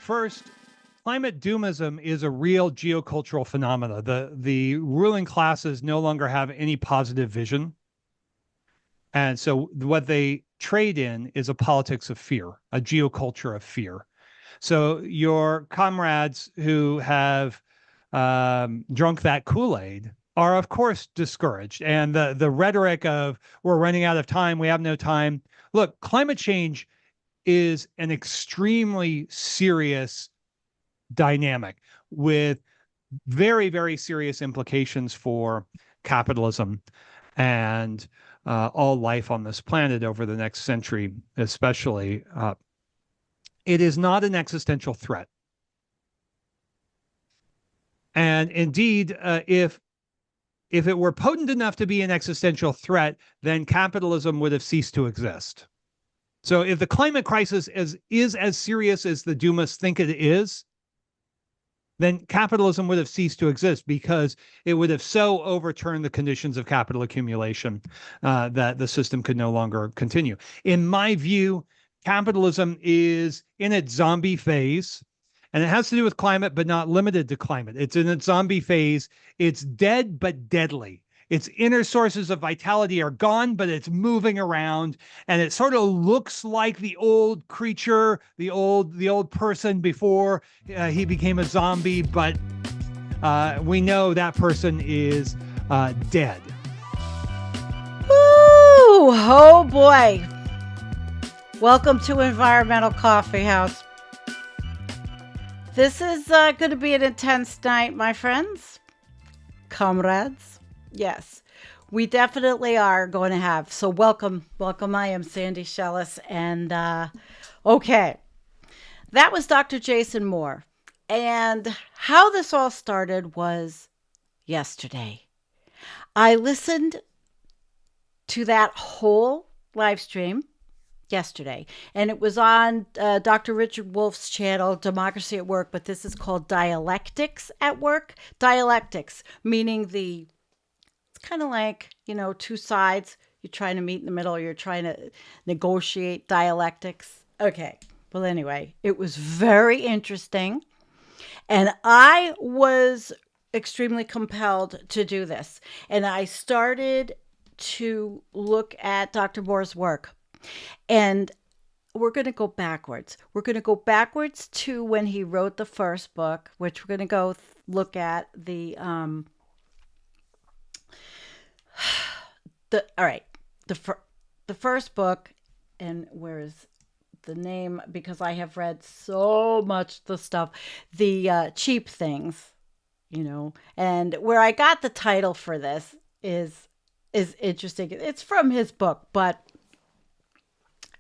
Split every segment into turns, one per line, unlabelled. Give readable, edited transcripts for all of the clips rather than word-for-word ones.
first, climate doomism is a real geocultural phenomena. The ruling classes no longer have any positive vision. And so what they trade in is a politics of fear, a geoculture of fear. So your comrades who have drunk that Kool-Aid are, of course, discouraged. And the rhetoric of we're running out of time, we have no time. Look, climate change is an extremely serious dynamic with very, very serious implications for capitalism and all life on this planet over the next century, especially. It is not an existential threat. And indeed, if it were potent enough to be an existential threat, then capitalism would have ceased to exist. So if the climate crisis is as serious as the doomists think it is, then capitalism would have ceased to exist because it would have so overturned the conditions of capital accumulation that the system could no longer continue. In my view, capitalism is in its zombie phase, and it has to do with climate, but not limited to climate. It's in its zombie phase. It's dead, but deadly. Its inner sources of vitality are gone, but it's moving around, and it sort of looks like the old creature, the old person before he became a zombie, but we know that person is dead.
Woo! Oh boy! Welcome to Environmental Coffee House. This is going to be an intense night, my friends, comrades. Yes, we definitely are going to have. So welcome. I am Sandy Shellis. And okay, that was Dr. Jason Moore. And how this all started was yesterday. I listened to that whole live stream yesterday, and it was on Dr. Richard Wolff's channel, Democracy at Work, but this is called Dialectics at Work. Dialectics, meaning it's kind of like, two sides. You're trying to meet in the middle. You're trying to negotiate dialectics. Okay. Well, anyway, it was very interesting. And I was extremely compelled to do this. And I started to look at Dr. Moore's work. And we're going to go backwards. We're going to go backwards to when he wrote the first book, which we're going to go look at the first book, and where is the name? Because I have read so much the stuff, the cheap things, and where I got the title for this is interesting. It's from his book, but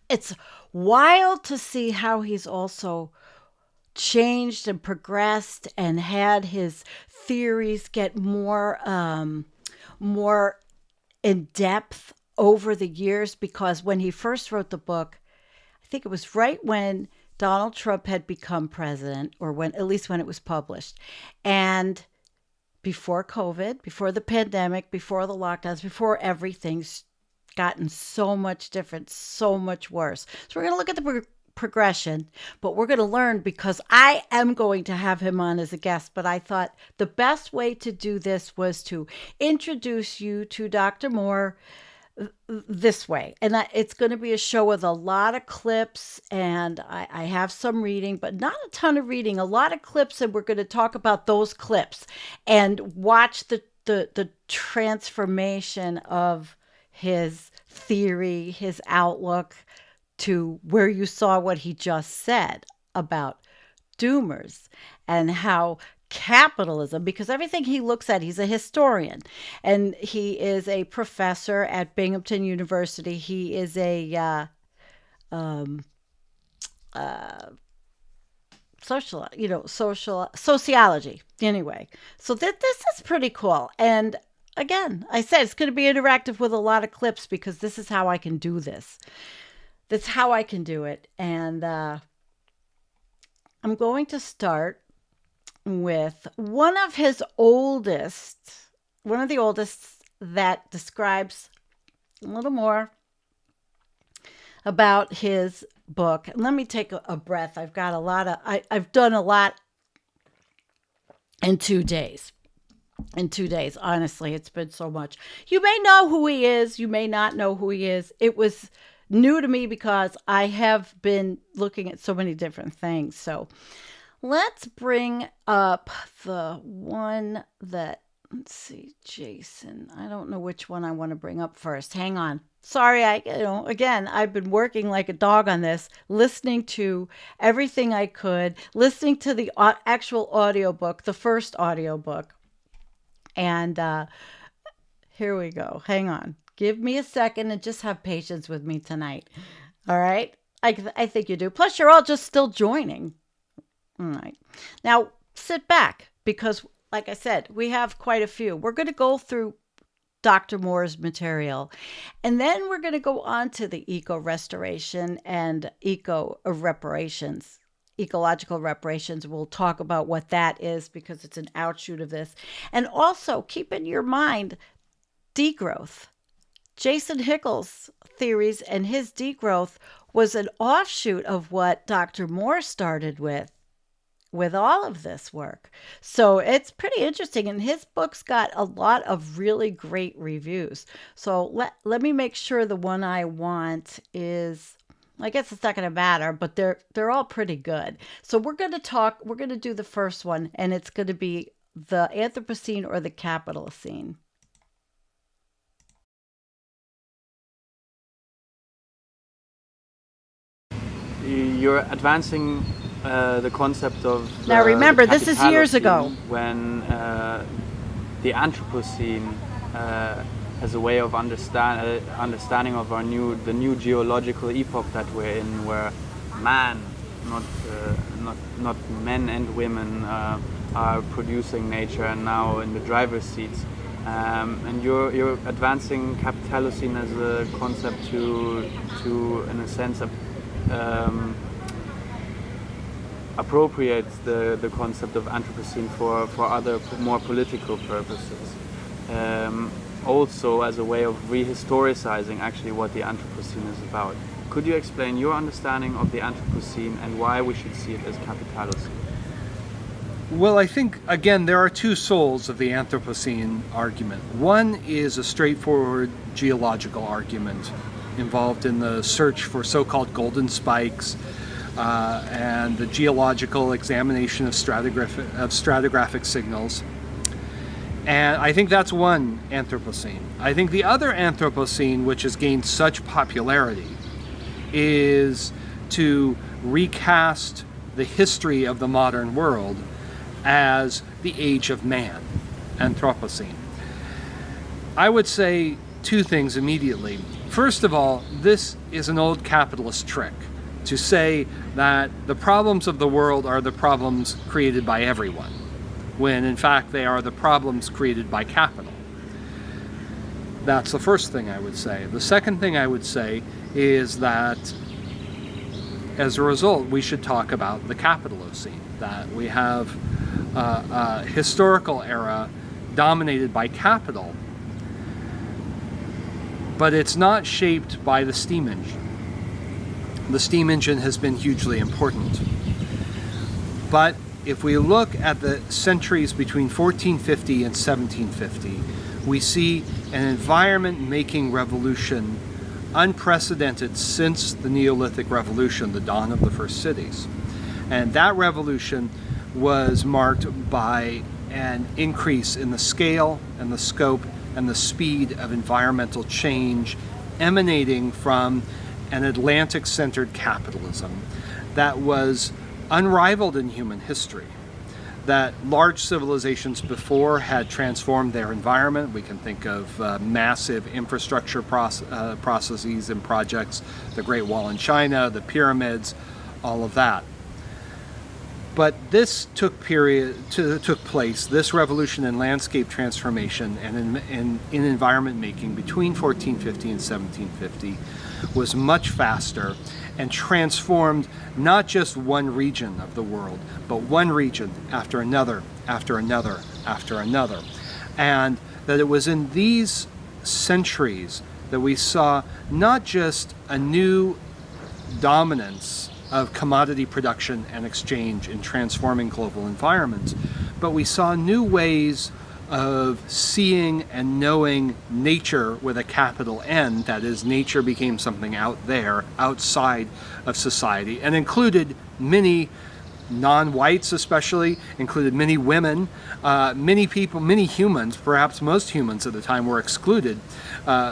it's wild to see how he's also changed and progressed and had his theories get more in depth over the years, because when he first wrote the book, I think it was right when Donald Trump had become president, or at least when it was published, and before COVID, before the pandemic, before the lockdowns, before everything's gotten so much different, so much worse. So we're going to look at the progression, but we're going to learn, because I am going to have him on as a guest, but I thought the best way to do this was to introduce you to Dr. Moore this way. And it's going to be a show with a lot of clips, and I have some reading, but not a ton of reading, a lot of clips, and we're going to talk about those clips and watch the transformation of his theory, his outlook, to where you saw what he just said about doomers and how capitalism, because everything he looks at, he's a historian, and he is a professor at Binghamton University. He is a sociology anyway. So this is pretty cool. And again, I said it's going to be interactive with a lot of clips, because this is how I can do this. That's how I can do it. And I'm going to start with one of the oldest that describes a little more about his book. Let me take a breath. I've got a lot of, I've done a lot in 2 days. In 2 days, honestly, it's been so much. You may know who he is. You may not know who he is. It was new to me because I have been looking at so many different things. So let's bring up the one that, let's see, Jason. I don't know which one I want to bring up first. Hang on. Sorry, again, I've been working like a dog on this, listening to everything I could, listening to the actual audiobook, the first audiobook. And here we go. Hang on. Give me a second and just have patience with me tonight. All right? I think you do. Plus, you're all just still joining. All right. Now, sit back because, like I said, we have quite a few. We're going to go through Dr. Moore's material, and then we're going to go on to the eco-restoration and eco-reparations. Ecological reparations. We'll talk about what that is because it's an outshoot of this. And also keep in your mind degrowth. Jason Hickel's theories and his degrowth was an offshoot of what Dr. Moore started with all of this work. So it's pretty interesting. And his book's got a lot of really great reviews. So let me make sure the one I want is, I guess it's not going to matter, but they're all pretty good. So we're going to do the first one, and it's going to be the Anthropocene or the Capitalocene.
You're advancing the concept of
now remember, this is years ago,
when the Anthropocene as a way of understanding of the new geological epoch that we're in, where man, not men and women, are producing nature and now in the driver's seats. And you're advancing Capitalocene as a concept to in a sense appropriate the concept of Anthropocene for other more political purposes. Also as a way of rehistoricizing actually what the Anthropocene is about. Could you explain your understanding of the Anthropocene and why we should see it as Capitalocene?
Well, I think, again, there are two souls of the Anthropocene argument. One is a straightforward geological argument involved in the search for so-called golden spikes and the geological examination of stratigraphic signals. And I think that's one Anthropocene. I think the other Anthropocene, which has gained such popularity, is to recast the history of the modern world as the age of man, Anthropocene. I would say two things immediately. First of all, this is an old capitalist trick to say that the problems of the world are the problems created by everyone, when in fact they are the problems created by capital. That's the first thing I would say. The second thing I would say is that as a result, we should talk about the Capitalocene, that we have a historical era dominated by capital, but it's not shaped by the steam engine. The steam engine has been hugely important. But if we look at the centuries between 1450 and 1750, we see an environment-making revolution unprecedented since the Neolithic Revolution, the dawn of the first cities. And that revolution was marked by an increase in the scale and the scope and the speed of environmental change emanating from an Atlantic-centered capitalism that was unrivaled in human history. That large civilizations before had transformed their environment. We can think of massive infrastructure processes and projects, the Great Wall in China, the pyramids, all of that. But this took place, this revolution in landscape transformation and in environment making between 1450 and 1750 was much faster and transformed not just one region of the world, but one region after another, after another, after another. And that it was in these centuries that we saw not just a new
dominance of commodity production and exchange in transforming global environments, but we saw new ways of seeing and knowing nature with a capital N. That is, nature became something out there, outside of society, and included many non-whites, especially, included many women, many people, many humans, perhaps most humans at the time, were excluded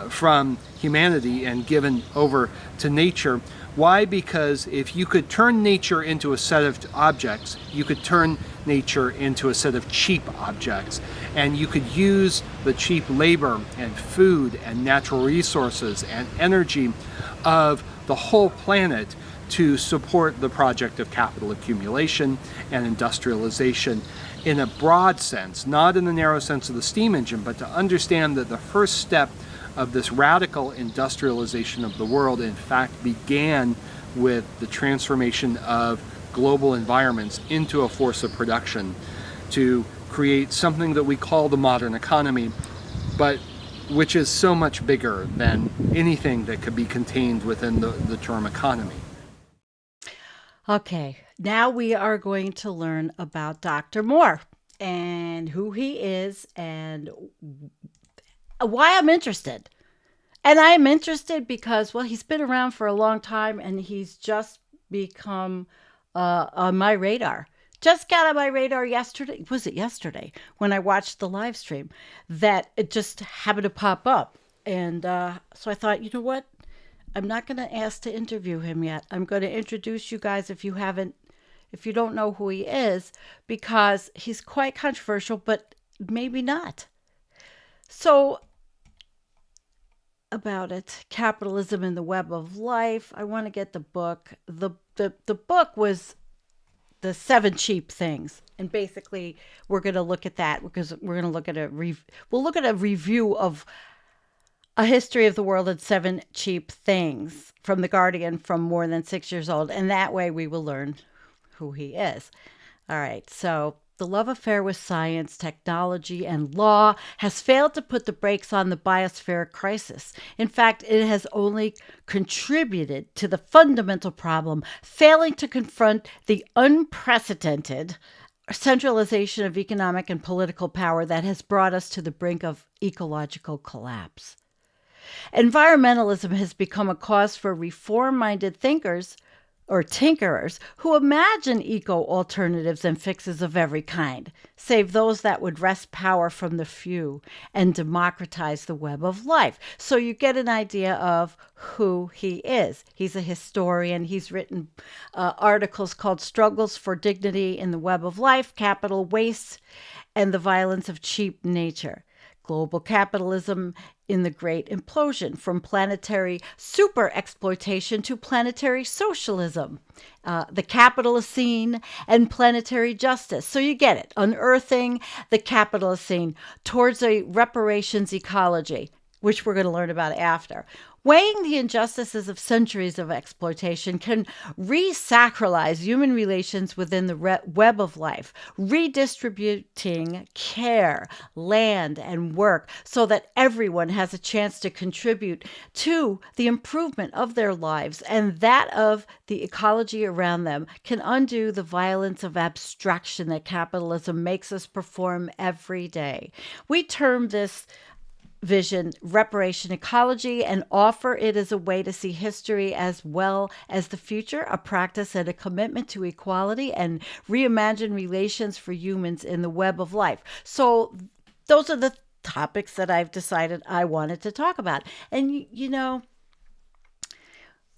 from humanity and given over to nature. Why? Because if you could turn nature into a set of objects, you could turn nature into a set of cheap objects. And you could use the cheap labor and food and natural resources and energy of the whole planet to support the project of capital accumulation and industrialization in a broad sense, not in the narrow sense of the steam engine, but to understand that the first step of this radical industrialization of the world, in fact, began with the transformation of global environments into a force of production to create something that we call the modern economy, but which is so much bigger than anything that could be contained within the term economy.
Okay, now we are going to learn about Dr. Moore and who he is and why I'm interested. And I'm interested because, well, he's been around for a long time and he's just become on my radar. Just got on my radar yesterday. Was it yesterday when I watched the live stream that it just happened to pop up? And so I thought, you know what? I'm not going to ask to interview him yet. I'm going to introduce you guys if you don't know who he is, because he's quite controversial, but maybe not. So about it, Capitalism and the Web of Life. I want to get the book. The book was the 7 cheap things, and basically we're going to look at that because we're going to look at we'll look at a review of A History of the World in 7 Cheap Things from The Guardian from more than 6 years old, and that way we will learn who he is. All right, so the love affair with science, technology, and law has failed to put the brakes on the biospheric crisis. In fact, it has only contributed to the fundamental problem, failing to confront the unprecedented centralization of economic and political power that has brought us to the brink of ecological collapse. Environmentalism has become a cause for reform-minded thinkers or tinkerers who imagine eco-alternatives and fixes of every kind, save those that would wrest power from the few and democratize the web of life. So you get an idea of who he is. He's a historian. He's written articles called Struggles for Dignity in the Web of Life, Capital Waste, and the Violence of Cheap Nature. Global Capitalism in the Great Implosion, from planetary super exploitation to planetary socialism, the Capitalocene, and planetary justice. So you get it, unearthing the Capitalocene towards a reparations ecology, which we're going to learn about after. Weighing the injustices of centuries of exploitation can re-sacralize human relations within the web of life, redistributing care, land, and work so that everyone has a chance to contribute to the improvement of their lives and that of the ecology around them, can undo the violence of abstraction that capitalism makes us perform every day. We term this vision reparation ecology and offer it as a way to see history as well as the future, a practice and a commitment to equality and reimagine relations for humans in the web of life. So those are the topics that I've decided I wanted to talk about. And you know,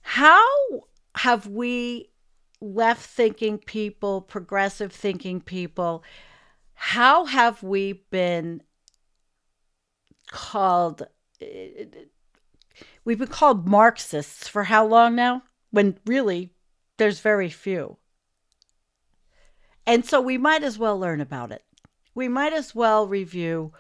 how have we left-thinking people, progressive thinking people, how have we been we've been called Marxists for how long now? When really there's very few. And so we might as well learn about it. We might as well review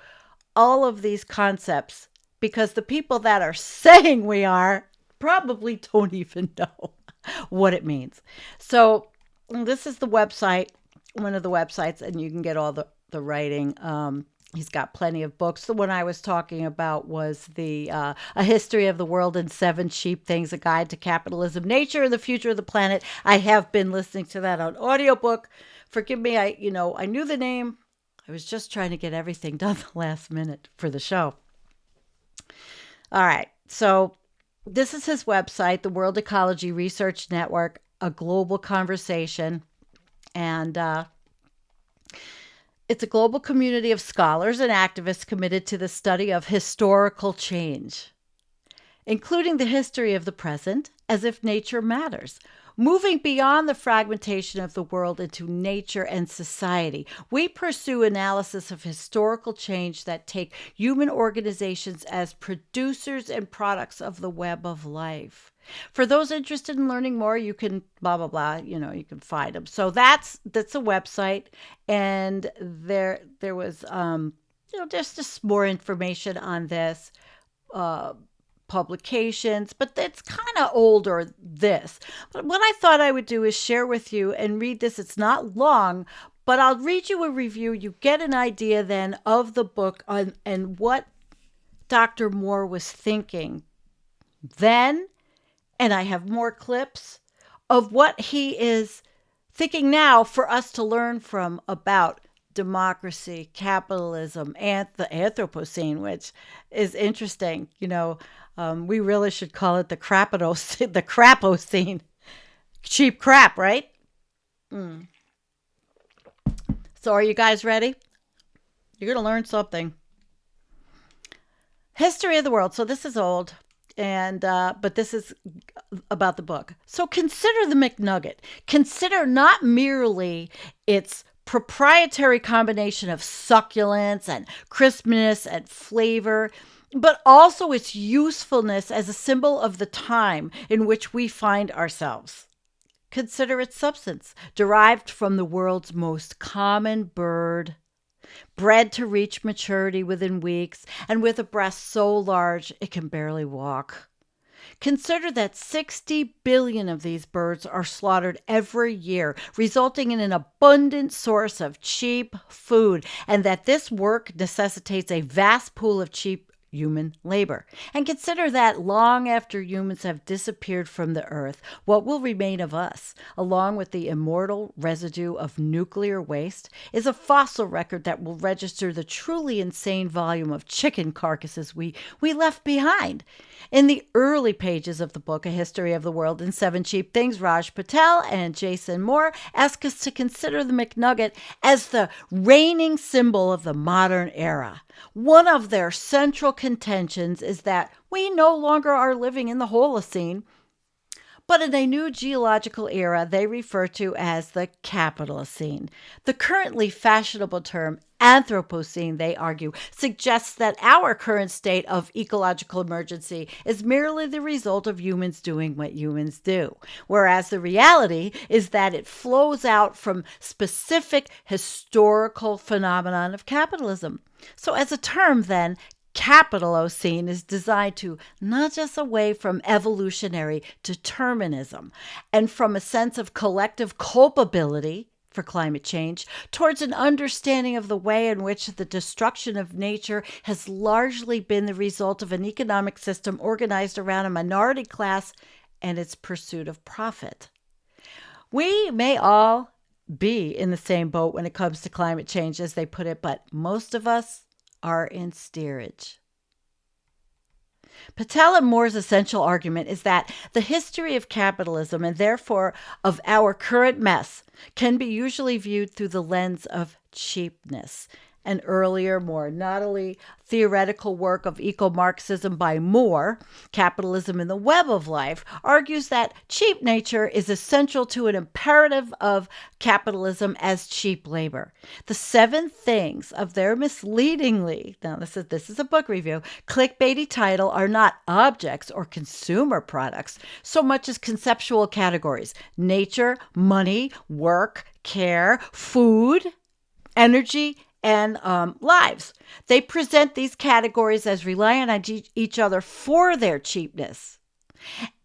all of these concepts because the people that are saying we are probably don't even know what it means. So this is the website, one of the websites, and you can get all the writing. He's got plenty of books. The one I was talking about was the A History of the World in 7 Cheap Things, A Guide to Capitalism, Nature, and the Future of the Planet. I have been listening to that on audiobook. Forgive me, I knew the name. I was just trying to get everything done the last minute for the show. All right, so this is his website, the World Ecology Research Network, A Global Conversation. And it's a global community of scholars and activists committed to the study of historical change, including the history of the present, as if nature matters, moving beyond the fragmentation of the world into nature and society. We pursue analysis of historical change that take human organizations as producers and products of the web of life. For those interested in learning more, you can blah, blah, blah, you can find them. So that's a website. And there was, just more information on this, publications, but it's kind of older, this. But what I thought I would do is share with you and read this. It's not long, but I'll read you a review. You get an idea then of the book and what Dr. Moore was thinking then. And I have more clips of what he is thinking now for us to learn from about democracy, capitalism, and the Anthropocene, which is interesting. We really should call it the Crapocene. Cheap crap, right? So are you guys ready? You're going to learn something. History of the world. So this is old. And but this is about the book. So consider the McNugget. Consider not merely its proprietary combination of succulence and crispness and flavor, but also its usefulness as a symbol of the time in which we find ourselves. Consider its substance, derived from the world's most common bird, bred to reach maturity within weeks, and with a breast so large it can barely walk. Consider that 60 billion of these birds are slaughtered every year, resulting in an abundant source of cheap food, and that this work necessitates a vast pool of cheap human labor. And consider that long after humans have disappeared from the earth, what will remain of us, along with the immortal residue of nuclear waste, is a fossil record that will register the truly insane volume of chicken carcasses we left behind. In the early pages of the book, A History of the World in 7 Cheap Things, Raj Patel and Jason Moore ask us to consider the McNugget as the reigning symbol of the modern era. One of their central contentions is that we no longer are living in the Holocene, but in a new geological era they refer to as the Capitalocene. The currently fashionable term Anthropocene, they argue, suggests that our current state of ecological emergency is merely the result of humans doing what humans do, whereas the reality is that it flows out from specific historical phenomenon of capitalism. So as a term then, Capitalocene is designed to nudge us away from evolutionary determinism and from a sense of collective culpability for climate change towards an understanding of the way in which the destruction of nature has largely been the result of an economic system organized around a minority class and its pursuit of profit. We may all be in the same boat when it comes to climate change, as they put it, but most of us are in steerage. Patel and Moore's essential argument is that the history of capitalism, and therefore of our current mess, can be usually viewed through the lens of cheapness. An earlier, more noddly theoretical work of eco-Marxism by Moore, Capitalism in the Web of Life, argues that cheap nature is essential to an imperative of capitalism as cheap labor. The 7 things of their misleadingly, now this is a book review, clickbaity title are not objects or consumer products so much as conceptual categories: nature, money, work, care, food, energy, and lives. They present these categories as relying on each other for their cheapness.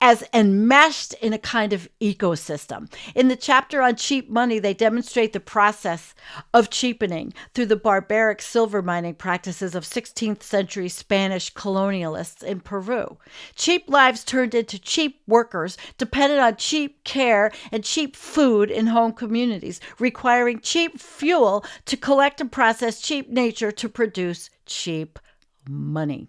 as enmeshed in a kind of ecosystem. In the chapter on cheap money, they demonstrate the process of cheapening through the barbaric silver mining practices of 16th century Spanish colonialists in Peru. Cheap lives turned into cheap workers, dependent on cheap care and cheap food in home communities, requiring cheap fuel to collect and process cheap nature to produce cheap money.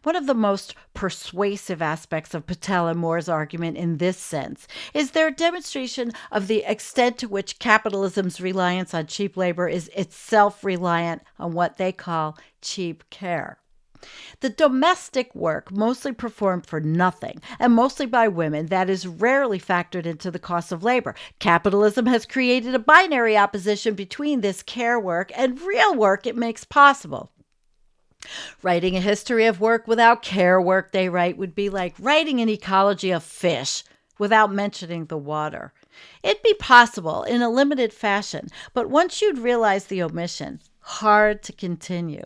One of the most persuasive aspects of Patel and Moore's argument in this sense is their demonstration of the extent to which capitalism's reliance on cheap labor is itself reliant on what they call cheap care. The domestic work, mostly performed for nothing and mostly by women, that is rarely factored into the cost of labor. Capitalism has created a binary opposition between this care work and real work it makes possible. Writing a history of work without care work, they write, would be like writing an ecology of fish without mentioning the water. It'd be possible in a limited fashion, but once you'd realize the omission, hard to continue.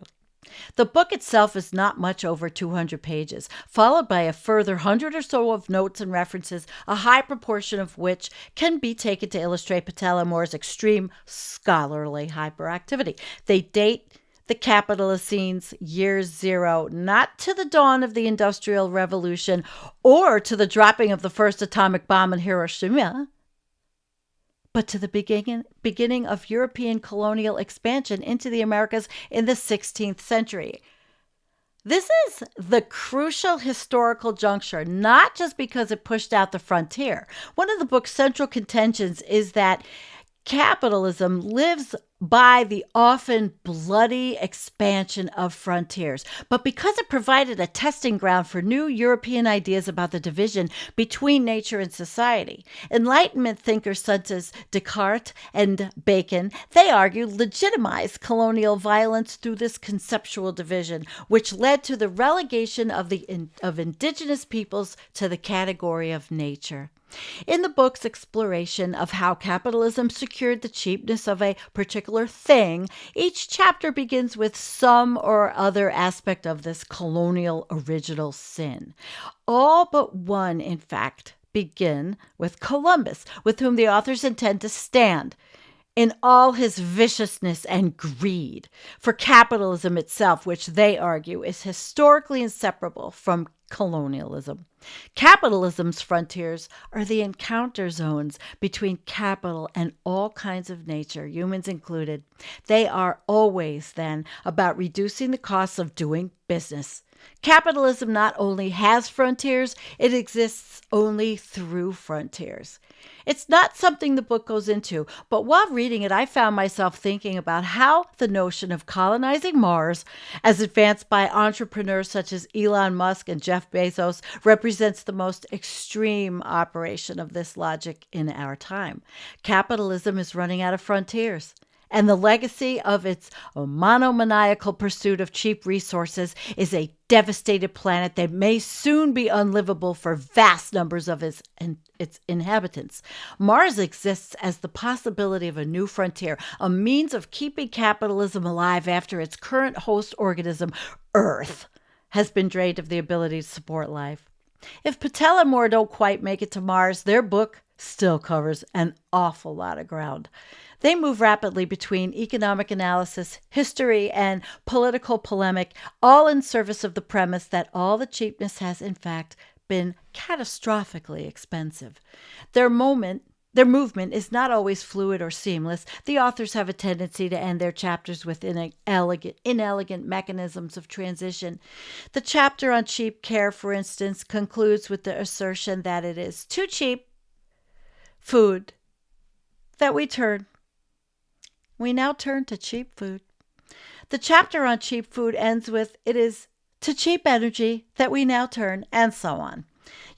The book itself is not much over 200 pages, followed by a further 100 or so of notes and references, a high proportion of which can be taken to illustrate Patel and Moore's extreme scholarly hyperactivity. They date the Capitalocene's year zero, not to the dawn of the Industrial Revolution or to the dropping of the first atomic bomb in Hiroshima, but to the beginning of European colonial expansion into the Americas in the 16th century. This is the crucial historical juncture, not just because it pushed out the frontier. One of the book's central contentions is that capitalism lives by the often bloody expansion of frontiers, but because it provided a testing ground for new European ideas about the division between nature and society. Enlightenment thinkers such as Descartes and Bacon, they argue, legitimized colonial violence through this conceptual division, which led to the relegation of indigenous peoples to the category of nature. In the book's exploration of how capitalism secured the cheapness of a particular thing, each chapter begins with some or other aspect of this colonial original sin. All but one, in fact, begin with Columbus, with whom the authors intend to stand in all his viciousness and greed. For capitalism itself, which they argue is historically inseparable from colonialism. Capitalism's frontiers are the encounter zones between capital and all kinds of nature, humans included. They are always, then, about reducing the costs of doing business. Capitalism not only has frontiers, it exists only through frontiers. It's not something the book goes into, but while reading it, I found myself thinking about how the notion of colonizing Mars, as advanced by entrepreneurs such as Elon Musk and Jeff Bezos, represents the most extreme operation of this logic in our time. Capitalism is running out of frontiers, and the legacy of its monomaniacal pursuit of cheap resources is a devastated planet that may soon be unlivable for vast numbers of its inhabitants. Mars exists as the possibility of a new frontier, a means of keeping capitalism alive after its current host organism, Earth, has been drained of the ability to support life. If Patel and Moore don't quite make it to Mars, their book still covers an awful lot of ground. They move rapidly between economic analysis, history, and political polemic, all in service of the premise that all the cheapness has, in fact, been catastrophically expensive. Their movement is not always fluid or seamless. The authors have a tendency to end their chapters with inelegant mechanisms of transition. The chapter on cheap care, for instance, concludes with the assertion that it is too cheap food that we now turn to cheap food. The chapter on cheap food ends with, it is to cheap energy that we now turn, and so on.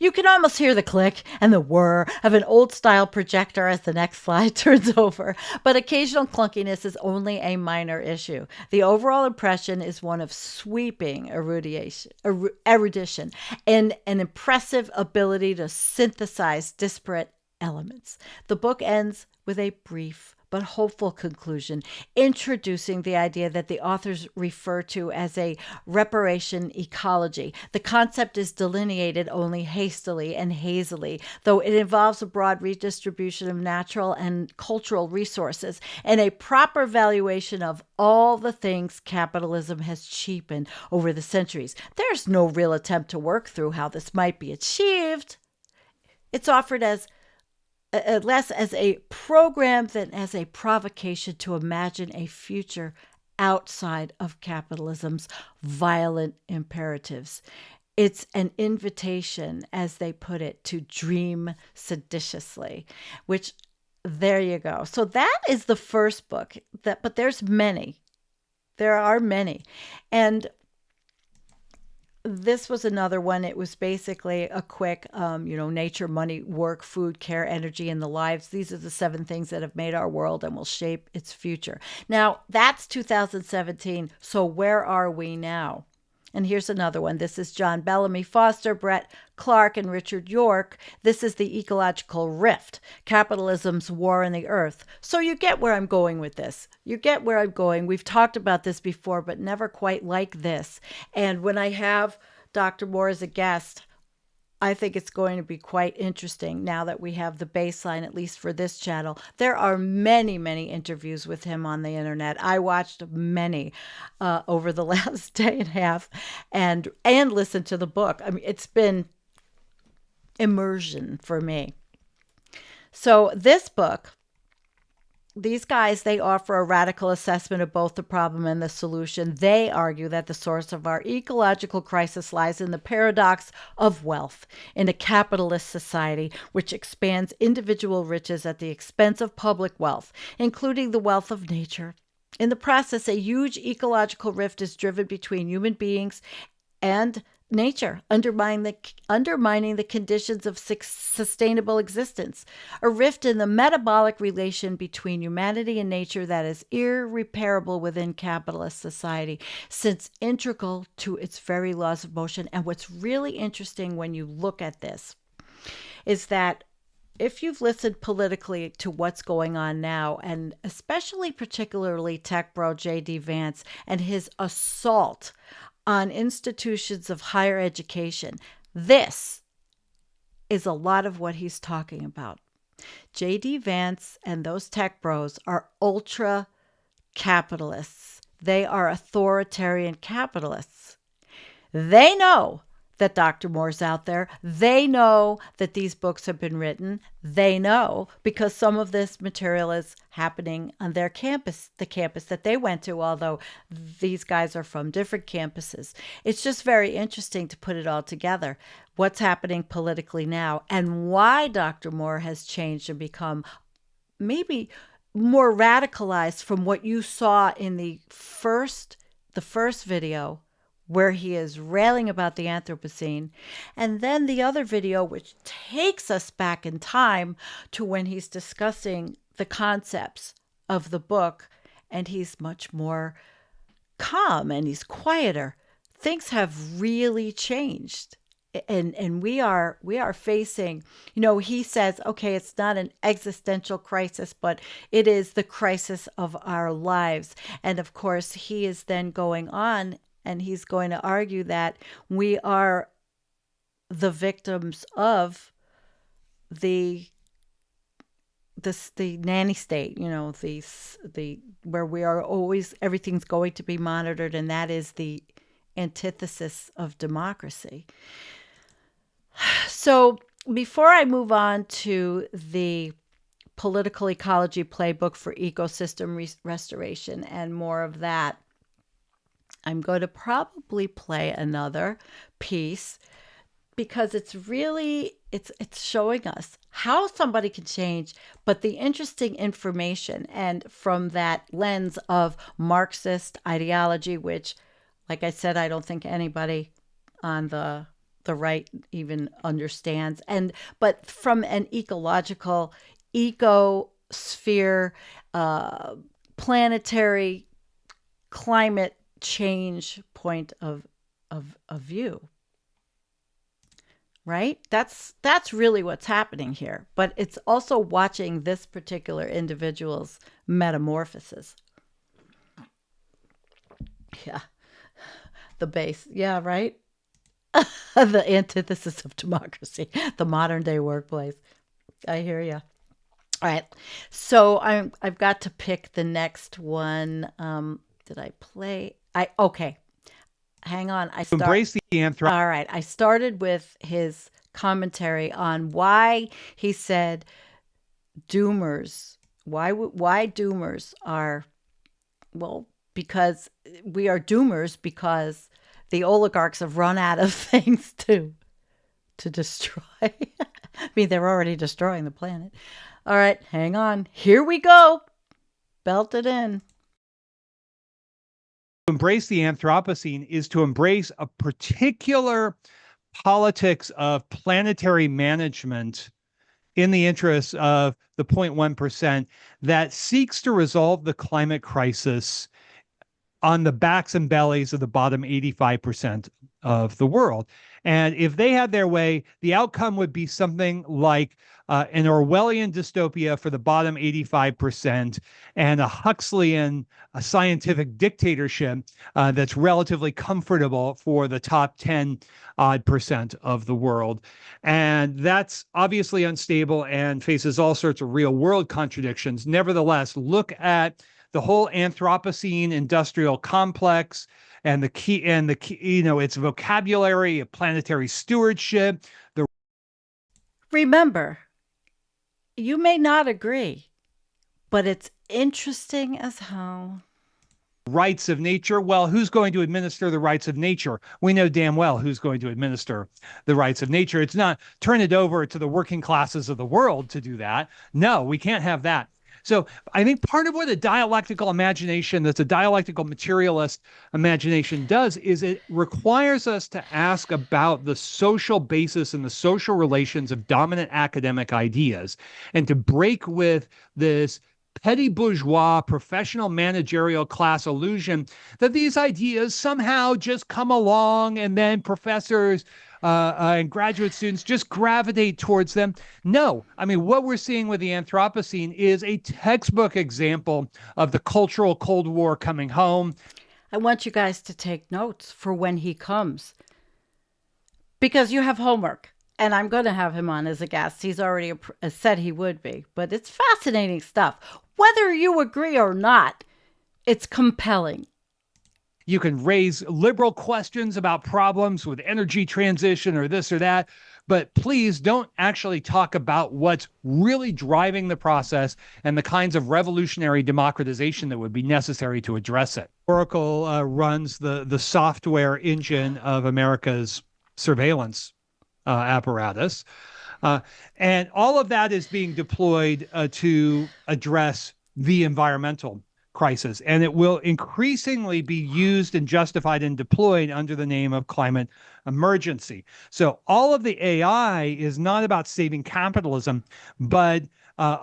You can almost hear the click and the whir of an old-style projector as the next slide turns over, but occasional clunkiness is only a minor issue. The overall impression is one of sweeping erudition and an impressive ability to synthesize disparate elements. The book ends with a brief but hopeful conclusion, introducing the idea that the authors refer to as a reparation ecology. The concept is delineated only hastily and hazily, though it involves a broad redistribution of natural and cultural resources and a proper valuation of all the things capitalism has cheapened over the centuries. There's no real attempt to work through how this might be achieved. It's offered as less as a program than as a provocation to imagine a future outside of capitalism's violent imperatives. It's an invitation, as they put it, to dream seditiously, which there you go. So that is the first book, but there's many. There are many. And this was another one. It was basically a quick, nature, money, work, food, care, energy, and the lives. These are the 7 things that have made our world and will shape its future. Now, that's 2017. So where are we now? And here's another one. This is John Bellamy Foster, Brett Clark, and Richard York. This is The Ecological Rift, Capitalism's War on the Earth. So you get where I'm going with this. You get where I'm going. We've talked about this before, but never quite like this. And when I have Dr. Moore as a guest, I think it's going to be quite interesting now that we have the baseline, at least for this channel. There are many, many interviews with him on the internet. I watched many over the last day and a half and listened to the book. I mean, it's been immersion for me. So this book, these guys, they offer a radical assessment of both the problem and the solution. They argue that the source of our ecological crisis lies in the paradox of wealth in a capitalist society which expands individual riches at the expense of public wealth, including the wealth of nature. In the process, a huge ecological rift is driven between human beings and nature, undermining the conditions of sustainable existence, a rift in the metabolic relation between humanity and nature that is irreparable within capitalist society, since integral to its very laws of motion. And what's really interesting when you look at this is that if you've listened politically to what's going on now, and especially particularly tech bro J.D. Vance and his assault on institutions of higher education, this is a lot of what he's talking about. J.D. Vance and those tech bros are ultra capitalists. They are authoritarian capitalists. They know that Dr. Moore's out there. They know that these books have been written. They know because some of this material is happening on their campus, the campus that they went to, although these guys are from different campuses. It's just very interesting to put it all together. What's happening politically now and why Dr. Moore has changed and become maybe more radicalized from what you saw in the first video, where he is railing about the Anthropocene, and then the other video, which takes us back in time to when he's discussing the concepts of the book, and he's much more calm and he's quieter. Things have really changed. And we are facing, he says, okay, it's not an existential crisis, but it is the crisis of our lives. And of course, he is then going on and he's going to argue that we are the victims of the nanny state, where we are always, everything's going to be monitored, and that is the antithesis of democracy. So before I move on to the political ecology playbook for ecosystem restoration and more of that, I'm going to probably play another piece because it's really, it's showing us how somebody can change, but the interesting information, and from that lens of Marxist ideology, which, like I said, I don't think anybody on the right even understands, but from an ecological, ecosphere, planetary, climate change point of view. right? That's really what's happening here. But it's also watching this particular individual's metamorphosis. Yeah. The base. Yeah, right? The antithesis of democracy, the modern day workplace. I hear you. All right. So I've got to pick the next one. Did I play? Okay. Hang on.
Embrace the anthropocene.
All right. I started with his commentary on why he said doomers. Why doomers are, well, because we are doomers because the oligarchs have run out of things to destroy. I mean, they're already destroying the planet. All right, hang on. Here we go. Belt it in.
To embrace the Anthropocene is to embrace a particular politics of planetary management in the interests of the 0.1% that seeks to resolve the climate crisis on the backs and bellies of the bottom 85% of the world. And if they had their way, the outcome would be something like an Orwellian dystopia for the bottom 85% and a Huxleyan scientific dictatorship that's relatively comfortable for the top 10 odd percent of the world. And that's obviously unstable and faces all sorts of real world contradictions. Nevertheless, look at the whole Anthropocene industrial complex and the key, its vocabulary of planetary stewardship.
Remember, you may not agree, but it's interesting as hell.
Rights of nature. Well, who's going to administer the rights of nature? We know damn well who's going to administer the rights of nature. It's not turn it over to the working classes of the world to do that. No, we can't have that. So I think part of what a dialectical imagination, that's a dialectical materialist imagination does, is it requires us to ask about the social basis and the social relations of dominant academic ideas and to break with this petty bourgeois professional managerial class illusion that these ideas somehow just come along and then professors and graduate students just gravitate towards them. No, I mean, what we're seeing with the Anthropocene is a textbook example of the cultural Cold War coming home.
I want you guys to take notes for when he comes, because you have homework, and I'm going to have him on as a guest. He's already said he would be, but it's fascinating stuff. Whether you agree or not, it's compelling.
You can raise liberal questions about problems with energy transition or this or that, but please don't actually talk about what's really driving the process and the kinds of revolutionary democratization that would be necessary to address it. Oracle runs the software engine of America's surveillance apparatus. And all of that is being deployed to address the environmental crisis, and it will increasingly be used and justified and deployed under the name of climate emergency. So all of the AI is not about saving capitalism, but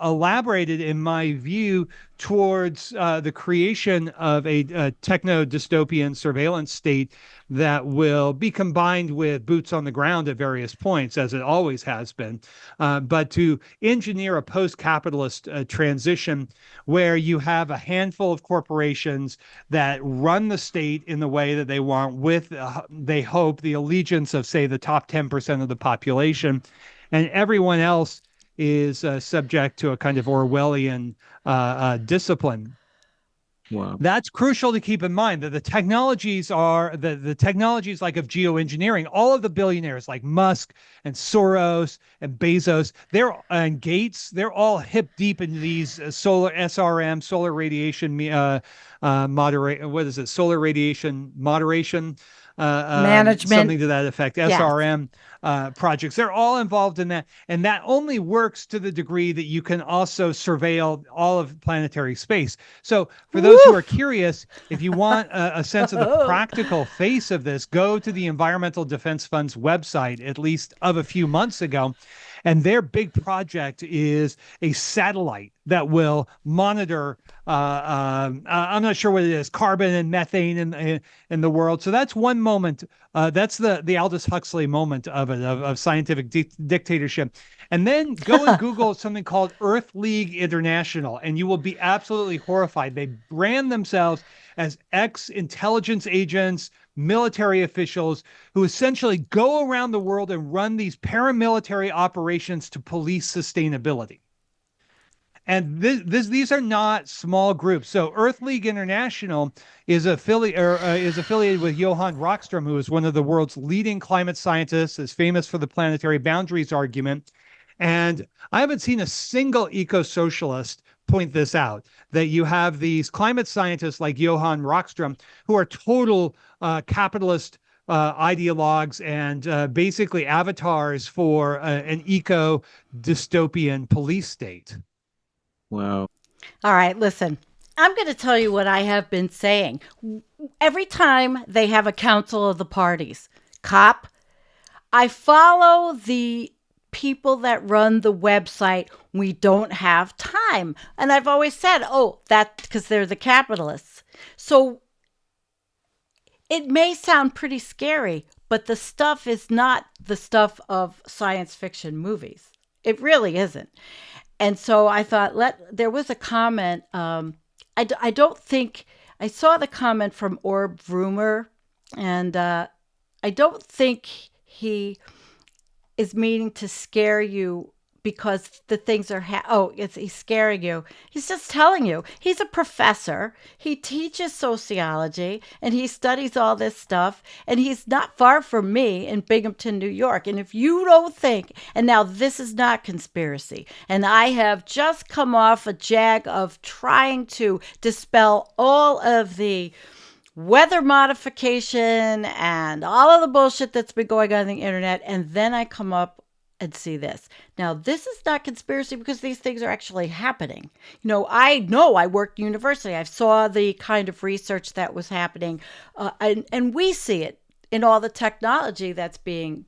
elaborated, in my view, towards the creation of a techno-dystopian surveillance state that will be combined with boots on the ground at various points, as it always has been, but to engineer a post-capitalist transition where you have a handful of corporations that run the state in the way that they want with, they hope, the allegiance of, say, the top 10% of the population, and everyone else is subject to a kind of Orwellian discipline.
Wow.
That's crucial to keep in mind, that the technologies are the technologies like of geoengineering. All of the billionaires like Musk and Soros and Bezos, and Gates, they're all hip deep into these solar SRM, solar radiation solar radiation moderation
management,
something to that effect, SRM.
Yes.
Projects. They're all involved in that. And that only works to the degree that you can also surveil all of planetary space. So for those who are curious, if you want a sense of the practical face of this, go to the Environmental Defense Fund's website, at least of a few months ago. And their big project is a satellite that will monitor, I'm not sure what it is, carbon and methane in the world. So that's one moment That's the Aldous Huxley moment of it, of scientific dictatorship. And then go and Google something called Earth League International, and you will be absolutely horrified. They brand themselves as ex-intelligence agents, military officials who essentially go around the world and run these paramilitary operations to police sustainability. And these are not small groups. So Earth League International is affiliated with Johann Rockström, who is one of the world's leading climate scientists, is famous for the planetary boundaries argument. And I haven't seen a single eco-socialist point this out, that you have these climate scientists like Johann Rockström, who are total capitalist ideologues and basically avatars for an eco-dystopian police state.
Wow.
All right, listen. I'm going to tell you what I have been saying. Every time they have a council of the parties, COP, I follow the people that run the website. We don't have time. And I've always said, oh, that's because they're the capitalists. So it may sound pretty scary, but the stuff is not the stuff of science fiction movies. It really isn't. And so I thought, there was a comment. I don't think, I saw the comment from Orb Rumor, and I don't think he is meaning to scare you because the things are, he's scaring you. He's just telling you. He's a professor. He teaches sociology, and he studies all this stuff, and he's not far from me in Binghamton, New York. And if you don't think, and now this is not conspiracy, and I have just come off a jag of trying to dispel all of the weather modification and all of the bullshit that's been going on the internet, and then I come up and see this. Now, this is not conspiracy because these things are actually happening. I worked in university. I saw the kind of research that was happening, and we see it in all the technology that's being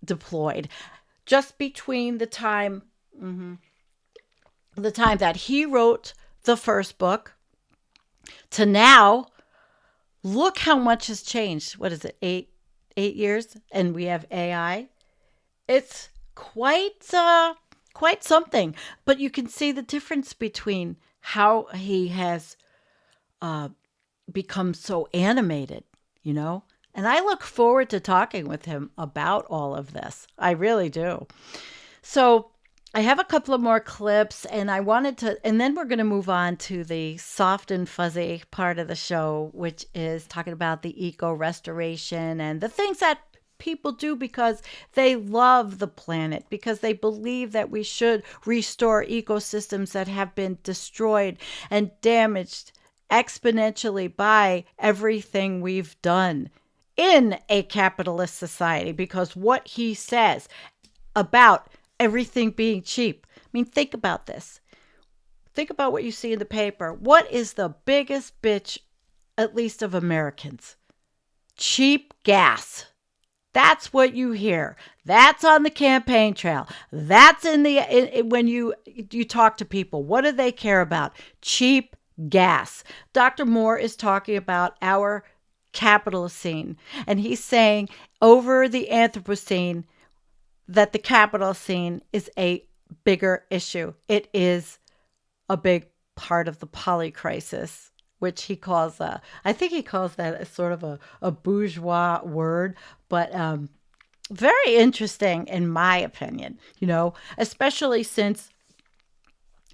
deployed. Just between the time that he wrote the first book to now, look how much has changed. What is it, 8 years? And we have AI. It's quite something. But you can see the difference between how he has become so animated, And I look forward to talking with him about all of this. I really do. So I have a couple of more clips, and I wanted to, and then we're going to move on to the soft and fuzzy part of the show, which is talking about the eco restoration and the things that people do because they love the planet, because they believe that we should restore ecosystems that have been destroyed and damaged exponentially by everything we've done in a capitalist society. Because what he says about everything being cheap, think about this. Think about what you see in the paper. What is the biggest bitch, at least of Americans? Cheap gas. That's what you hear. That's on the campaign trail. That's when you talk to people. What do they care about? Cheap gas. Dr. Moore is talking about our Capitalocene, and he's saying over the Anthropocene that the Capitalocene is a bigger issue. It is a big part of the polycrisis, which he calls I think he calls that a sort of a bourgeois word, but very interesting in my opinion, especially since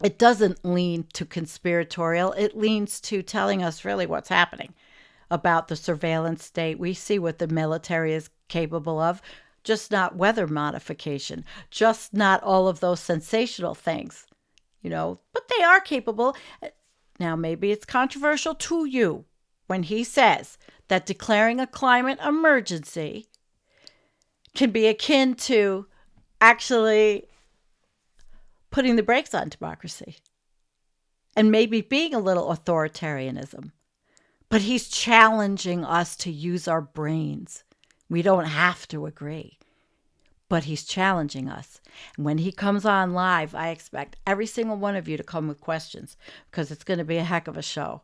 it doesn't lean to conspiratorial. It leans to telling us really what's happening about the surveillance state. We see what the military is capable of, just not weather modification, just not all of those sensational things, but they are capable. Now, maybe it's controversial to you when he says that declaring a climate emergency can be akin to actually putting the brakes on democracy and maybe being a little authoritarianism. But he's challenging us to use our brains. We don't have to agree, but he's challenging us. And when he comes on live, I expect every single one of you to come with questions because it's going to be a heck of a show.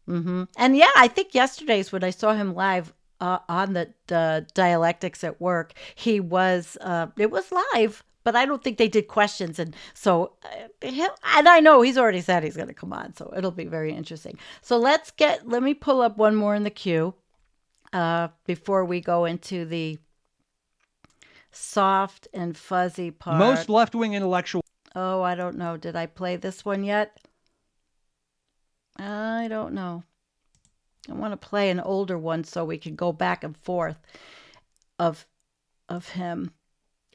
And yeah, I think yesterday's when I saw him live, on the dialectics at work. He was it was live, but I don't think they did questions, and so and I know he's already said he's going to come on, so it'll be very interesting. So let me pull up one more in the queue before we go into the soft and fuzzy part.
Most left-wing intellectual.
Oh, I don't know. Did I play this one yet? I don't know. I want to play an older one so we can go back and forth of him.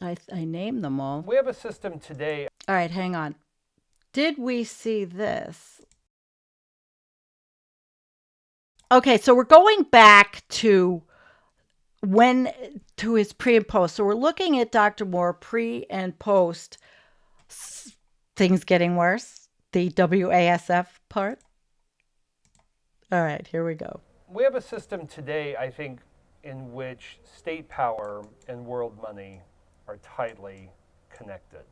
I named them all.
We have a system today.
All right, hang on. Did we see this? Okay, so we're going back to his pre and post. So we're looking at Dr. Moore pre and post things getting worse, the WASF part. All right, here we go.
We have a system today, I think, in which state power and world money are tightly connected.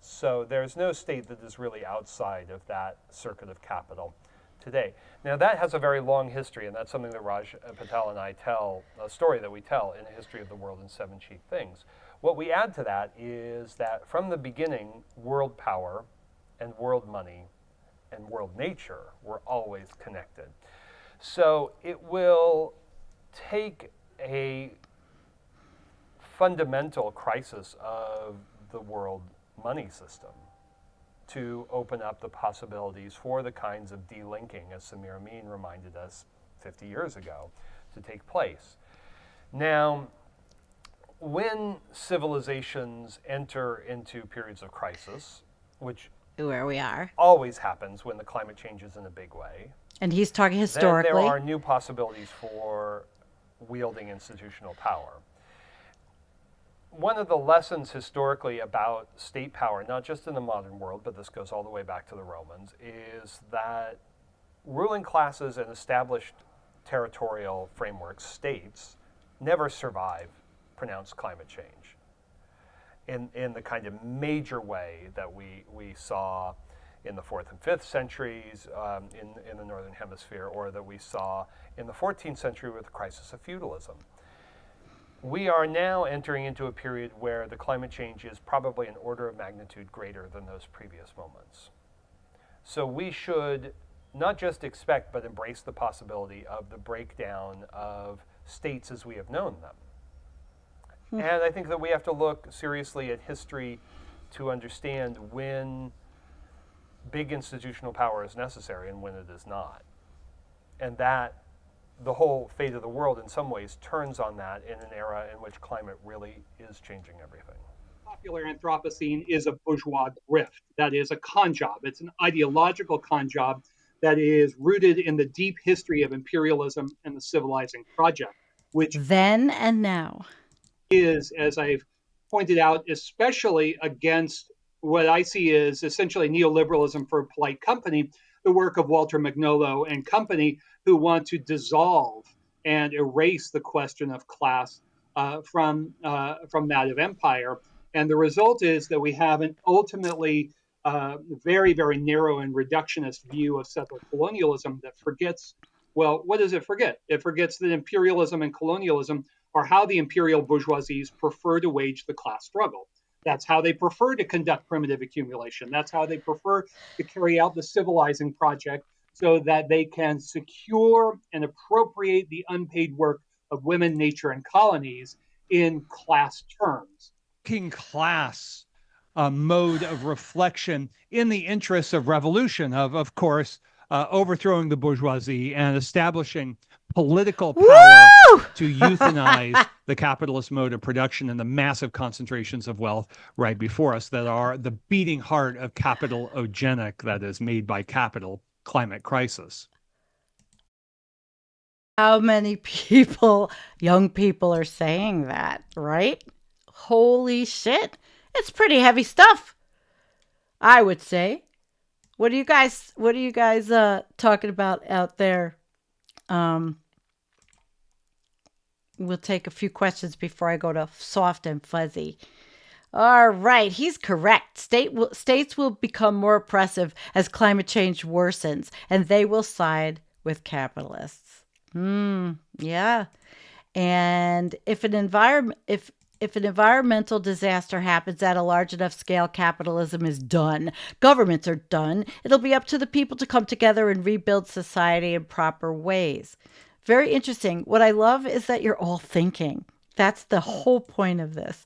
So there's no state that is really outside of that circuit of capital today. Now that has a very long history, and that's something that Raj Patel and I tell, a story that we tell in the history of the world in 7 Chief Things. What we add to that is that from the beginning, world power and world money and world nature were always connected. So it will take a fundamental crisis of the world money system to open up the possibilities for the kinds of delinking, as Samir Amin reminded us 50 years ago, to take place. Now, when civilizations enter into periods of crisis, which
Where we are.
always happens when the climate changes in a big way,
And he's talking historically.
then there are new possibilities for wielding institutional power. One of the lessons historically about state power, not just in the modern world, but this goes all the way back to the Romans, is that ruling classes and established territorial frameworks, states, never survive pronounced climate change in the kind of major way that we saw in the 4th and 5th centuries in the Northern Hemisphere, or that we saw in the 14th century with the crisis of feudalism. We are now entering into a period where the climate change is probably an order of magnitude greater than those previous moments. So we should not just expect, but embrace the possibility of the breakdown of states as we have known them. And I think that we have to look seriously at history to understand when big institutional power is necessary and when it is not. And that the whole fate of the world in some ways turns on that in an era in which climate really is changing everything.
Popular Anthropocene is a bourgeois grift. That is a con job. It's an ideological con job that is rooted in the deep history of imperialism and the civilizing project, which
Then and now.
is, as I've pointed out, especially against what I see as essentially neoliberalism for polite company, the work of Walter Magnolo and company, who want to dissolve and erase the question of class from that of empire. And the result is that we have an ultimately very, very narrow and reductionist view of settler colonialism that forgets, well, what does it forget? It forgets that imperialism and colonialism are how the imperial bourgeoisies prefer to wage the class struggle. That's how they prefer to conduct primitive accumulation. That's how they prefer to carry out the civilizing project, so that they can secure and appropriate the unpaid work of women, nature, and colonies in class terms.
Working class mode of reflection in the interests of revolution, of course, overthrowing the bourgeoisie and establishing political power to euthanize the capitalist mode of production and the massive concentrations of wealth right before us that are the beating heart of capitalogenic, that is, made by capital, climate crisis.
How many people, young people, are saying that, right? Holy shit. It's pretty heavy stuff, I would say. What are you guys talking about out there? We'll take a few questions before I go to soft and fuzzy. All right, he's correct. States will become more oppressive as climate change worsens, and they will side with capitalists. Yeah. And if an environmental disaster happens at a large enough scale, capitalism is done. Governments are done. It'll be up to the people to come together and rebuild society in proper ways. Very interesting. What I love is that you're all thinking. That's the whole point of this.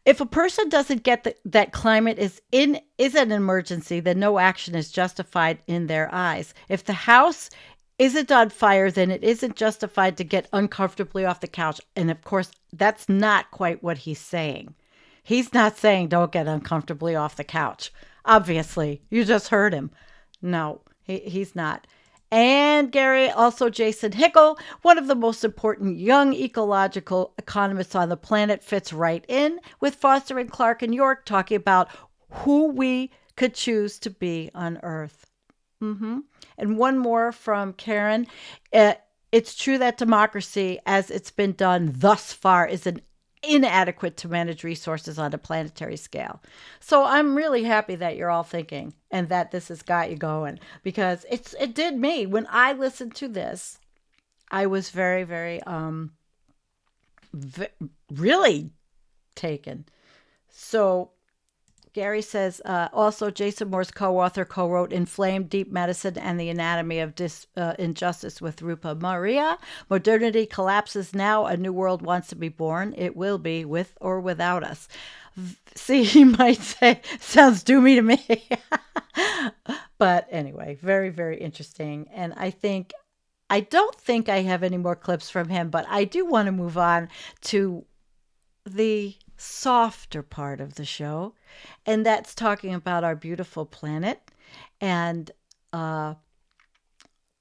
If a person doesn't get that climate is an emergency, then no action is justified in their eyes. If the house isn't on fire, then it isn't justified to get uncomfortably off the couch. And of course, that's not quite what he's saying. He's not saying don't get uncomfortably off the couch. Obviously, you just heard him. No, he's not. And Gary, also Jason Hickel, one of the most important young ecological economists on the planet, fits right in with Foster and Clark and York, talking about who we could choose to be on Earth. And one more from Karen. It's true that democracy, as it's been done thus far, is inadequate to manage resources on a planetary scale. So I'm really happy that you're all thinking and that this has got you going, because it did me. When I listened to this, I was very, very, really taken. So Gary says, also Jason Moore's co-author co-wrote Inflamed Deep Medicine and the Anatomy of Injustice with Rupa Maria. Modernity collapses now. A new world wants to be born. It will be, with or without us. See, he might say, sounds doomy to me. But anyway, very, very interesting. And I don't think I have any more clips from him, but I do want to move on to the softer part of the show, and that's talking about our beautiful planet. And we're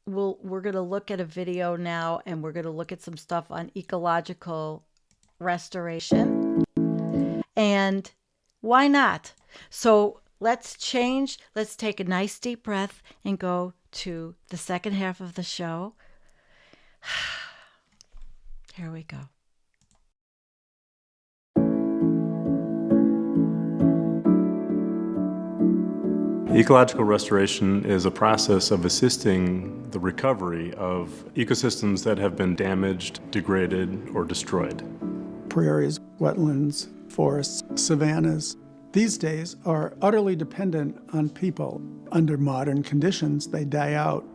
going to look at a video now, and we're going to look at some stuff on ecological restoration. And why not? So let's take a nice deep breath and go to the second half of the show. Here we go.
Ecological restoration is a process of assisting the recovery of ecosystems that have been damaged, degraded, or destroyed.
Prairies, wetlands, forests, savannas, these days are utterly dependent on people. Under modern conditions, they die out.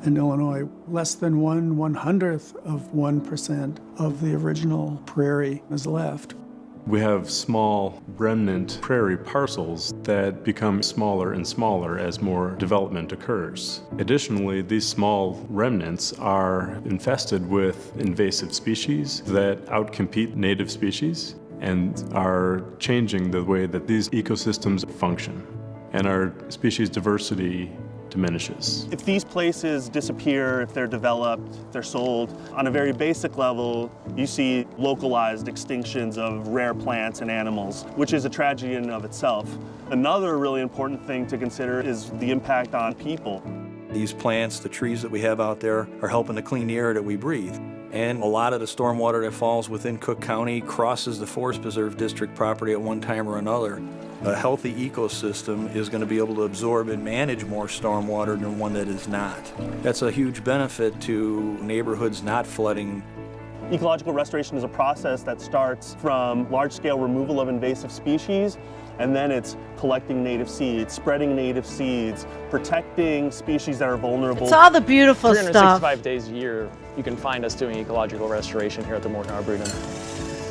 In Illinois, less than 1/100th of 1% of the original prairie is left.
We have small remnant prairie parcels that become smaller and smaller as more development occurs. Additionally, these small remnants are infested with invasive species that outcompete native species and are changing the way that these ecosystems function, and our species diversity diminishes.
If these places disappear, if they're developed, if they're sold, on a very basic level, you see localized extinctions of rare plants and animals, which is a tragedy in and of itself. Another really important thing to consider is the impact on people.
These plants, the trees that we have out there, are helping to clean the air that we breathe. And a lot of the stormwater that falls within Cook County crosses the Forest Preserve District property at one time or another. A healthy ecosystem is going to be able to absorb and manage more stormwater than one that is not. That's a huge benefit to neighborhoods not flooding.
Ecological restoration is a process that starts from large-scale removal of invasive species, and then it's collecting native seeds, spreading native seeds, protecting species that are vulnerable.
It's all the beautiful stuff.
365 days a year, you can find us doing ecological restoration here at the Morton Arboretum.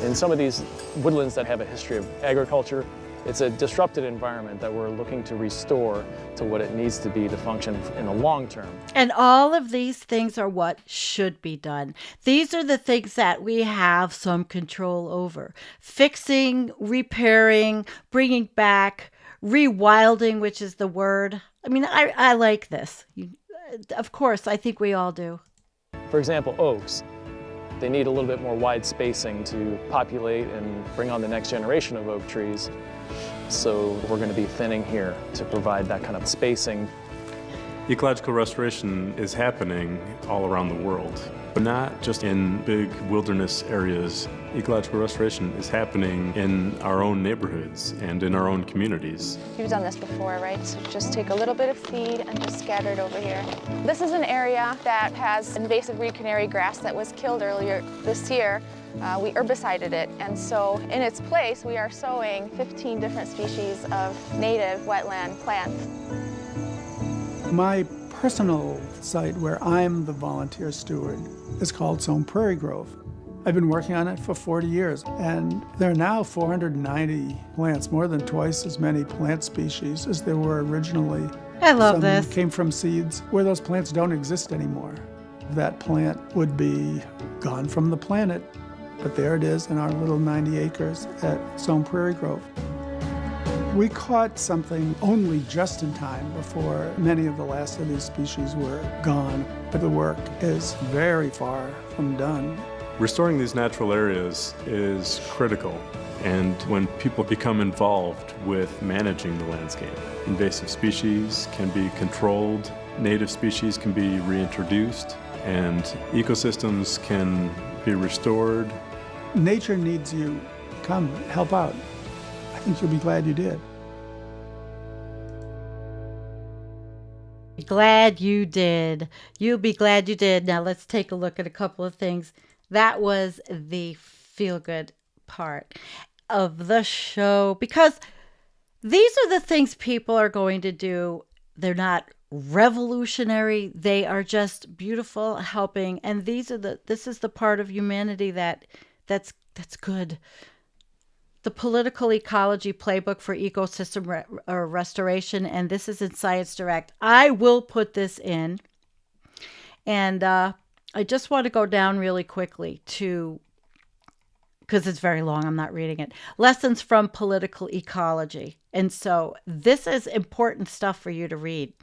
In some of these woodlands that have a history of agriculture, it's a disrupted environment that we're looking to restore to what it needs to be to function in the long term.
And all of these things are what should be done. These are the things that we have some control over. Fixing, repairing, bringing back, rewilding, which is the word. I mean, I like this. Of course, I think we all do.
For example, oaks. They need a little bit more wide spacing to populate and bring on the next generation of oak trees. So we're going to be thinning here to provide that kind of spacing.
Ecological restoration is happening all around the world, but not just in big wilderness areas. Ecological restoration is happening in our own neighborhoods and in our own communities.
You've done this before, right? So just take a little bit of seed and just scatter it over here. This is an area that has invasive reed canary grass that was killed earlier this year. We herbicided it, and so in its place we are sowing 15 different species of native wetland plants.
My personal site where I'm the volunteer steward is called Sown Prairie Grove. I've been working on it for 40 years, and there are now 490 plants, more than twice as many plant species as there were originally.
I love
Some
this.
came from seeds where those plants don't exist anymore. That plant would be gone from the planet, but there it is in our little 90 acres at Sown Prairie Grove. We caught something only just in time before many of the last of these species were gone, but the work is very far from done.
Restoring these natural areas is critical, and when people become involved with managing the landscape, invasive species can be controlled, native species can be reintroduced, and ecosystems can be restored.
Nature needs you. Come, help out. I think you'll be glad you did.
Glad you did. You'll be glad you did. Now let's take a look at a couple of things. That was the feel-good part of the show, because these are the things people are going to do. They're not revolutionary. They are just beautiful, helping, and this is the part of humanity that's good. The Political Ecology Playbook for Ecosystem Restoration, and this is in Science Direct. I will put this in, and I just want to go down really quickly because it's very long, I'm not reading it. Lessons from Political Ecology. And so this is important stuff for you to read,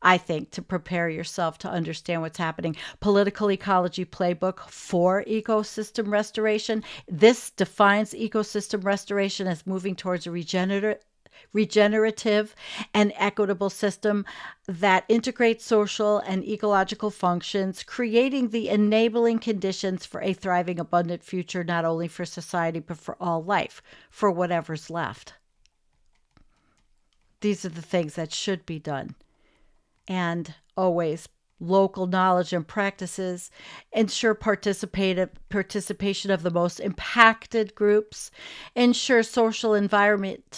I think, to prepare yourself to understand what's happening. Political Ecology Playbook for Ecosystem Restoration. This defines ecosystem restoration as moving towards a regenerative and equitable system that integrates social and ecological functions, creating the enabling conditions for a thriving, abundant future, not only for society, but for all life, for whatever's left. These are the things that should be done. And always local knowledge and practices, ensure participation of the most impacted groups, ensure social environmental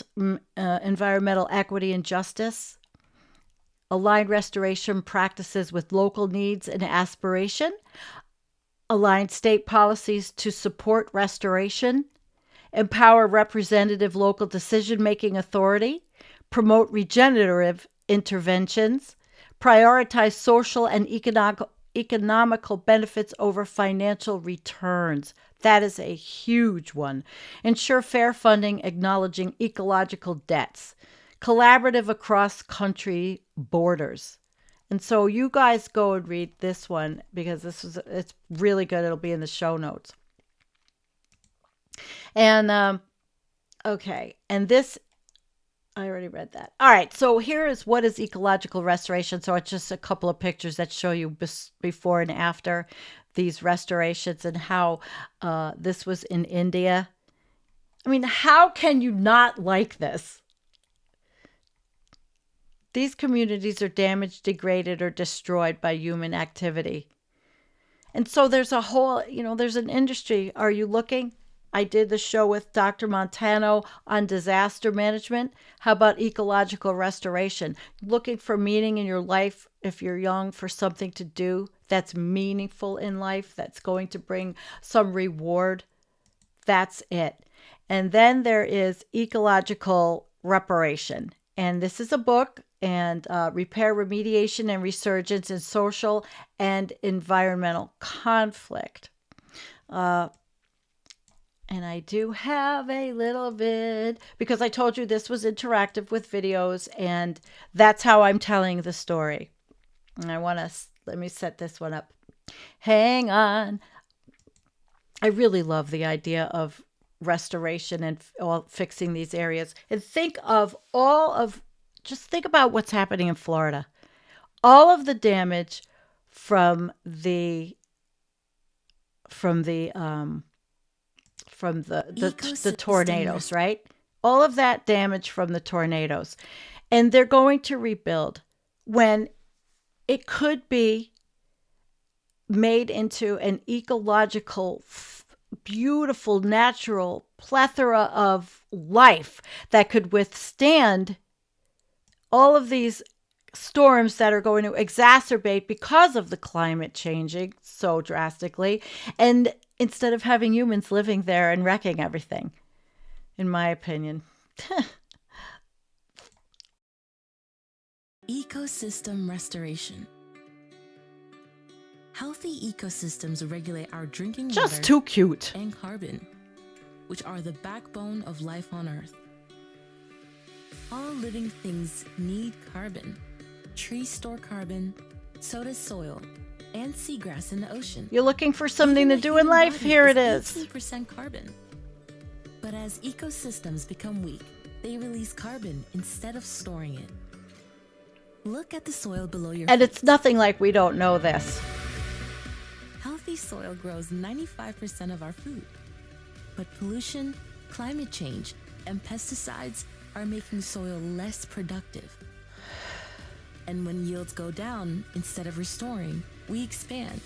equity and justice, align restoration practices with local needs and aspiration, align state policies to support restoration, empower representative local decision-making authority, promote regenerative interventions, prioritize social and economical benefits over financial returns. That is a huge one. Ensure fair funding, acknowledging ecological debts. Collaborative across country borders. And so you guys go and read this one because it's really good. It'll be in the show notes. And okay, and this, I already read that. All right, so here is what is ecological restoration. So it's just a couple of pictures that show you before and after these restorations and how this was in India. I mean, how can you not like this? These communities are damaged, degraded, or destroyed by human activity. And so there's a whole, there's an industry. Are you looking? I did the show with Dr. Montano on disaster management. How about ecological restoration? Looking for meaning in your life if you're young, for something to do that's meaningful in life, that's going to bring some reward. That's it. And then there is ecological reparation. And this is a book, and repair, remediation, and resurgence in social and environmental conflict. And I do have a little bit, because I told you this was interactive with videos, and that's how I'm telling the story. And let me set this one up. Hang on. I really love the idea of restoration and fixing these areas. And just think about what's happening in Florida. All of the damage from the from the tornadoes, right? All of that damage from the tornadoes. And they're going to rebuild when it could be made into an ecological, beautiful, natural plethora of life that could withstand all of these storms that are going to exacerbate because of the climate changing so drastically. And instead of having humans living there and wrecking everything, in my opinion.
Ecosystem restoration. Healthy ecosystems regulate our drinking water.
Just too cute.
And carbon, which are the backbone of life on Earth. All living things need carbon. Trees store carbon, so does soil, and seagrass in the ocean.
You're looking for something to do in life? Here it is.
18% carbon. But as ecosystems become weak, they release carbon instead of storing it. Look at the soil below your
And
feet.
it's nothing like we don't know this.
Healthy soil grows 95% of our food. But pollution, climate change, and pesticides are making soil less productive. And when yields go down, instead of restoring, we expand.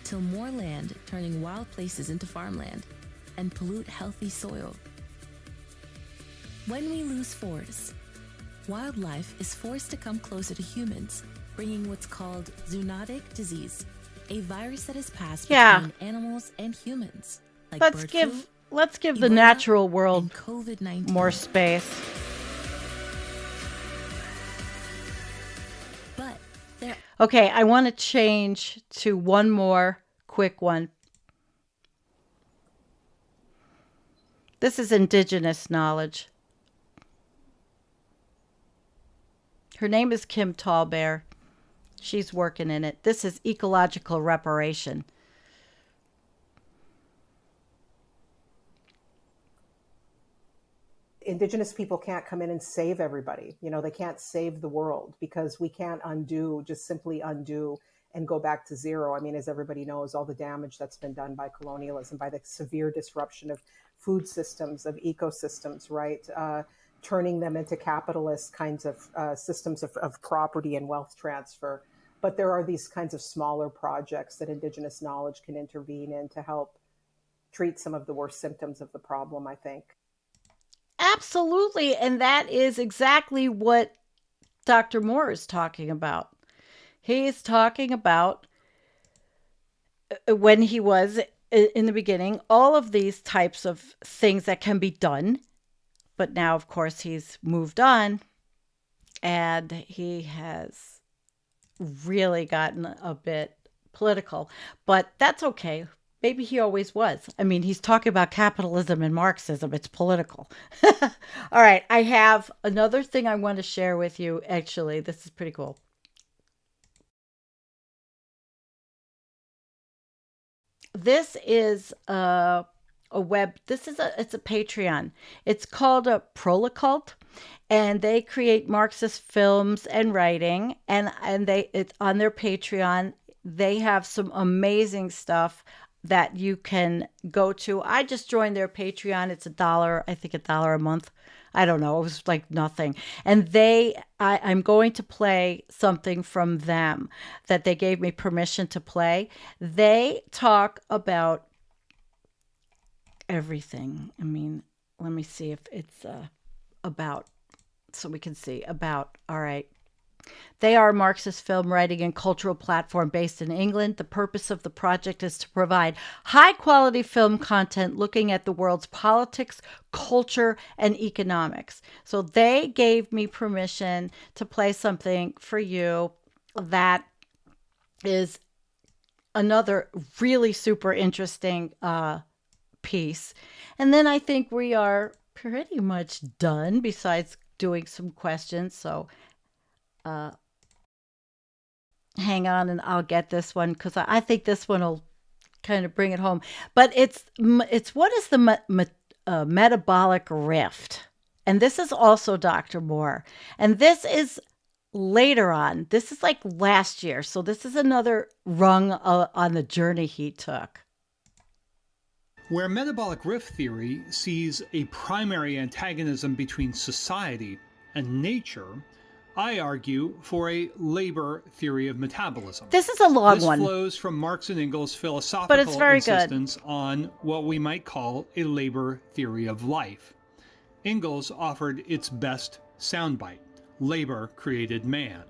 Till more land, turning wild places into farmland, and pollute healthy soil. When we lose forests, wildlife is forced to come closer to humans, bringing what's called zoonotic disease, a virus that is passed between animals and humans. Like
Let's give the
Ebola,
natural world
COVID-19.
more space.
But there.
Okay, I want to change to one more quick one. This is indigenous knowledge. Her name is Kim Tallbear. She's working in it. This is ecological reparation.
Indigenous people can't come in and save everybody. You know, they can't save the world because we can't just simply undo and go back to zero. I mean, as everybody knows, all the damage that's been done by colonialism, by the severe disruption of food systems, of ecosystems, right? Turning them into capitalist kinds of systems of property and wealth transfer. But there are these kinds of smaller projects that Indigenous knowledge can intervene in to help treat some of the worst symptoms of the problem, I think.
Absolutely. And that is exactly what Dr. Moore is talking about. He is talking about when he was in the beginning, all of these types of things that can be done. But now, of course, he's moved on and he has really gotten a bit political. But that's okay. Maybe he always was. I mean, he's talking about capitalism and Marxism. It's political. All right. I have another thing I want to share with you. Actually, this is pretty cool. This is it's a Patreon. It's called a Prolocult, and they create Marxist films and writing, and it's on their Patreon. They have some amazing stuff that you can go to. I just joined their Patreon. It's $1, I think $1 a month. I don't know. It was like nothing. And I'm going to play something from them that they gave me permission to play. They talk about everything. I mean, let me see if it's about, so we can see about. All right. They are a Marxist film writing and cultural platform based in England. The purpose of the project is to provide high-quality film content looking at the world's politics, culture, and economics. So they gave me permission to play something for you that is another really super interesting piece. And then I think we are pretty much done besides doing some questions. So hang on and I'll get this one because I think this one will kind of bring it home. But it's what is the metabolic rift? And this is also Dr. Moore. And this is later on. This is like last year. So this is another rung on the journey he took.
Where metabolic rift theory sees a primary antagonism between society and nature, I argue for a labor theory of metabolism.
This is a long
this
one.
This flows from Marx and Engels' philosophical
but it's very
insistence on what we might call a labor theory of life. Engels offered its best soundbite: labor created man.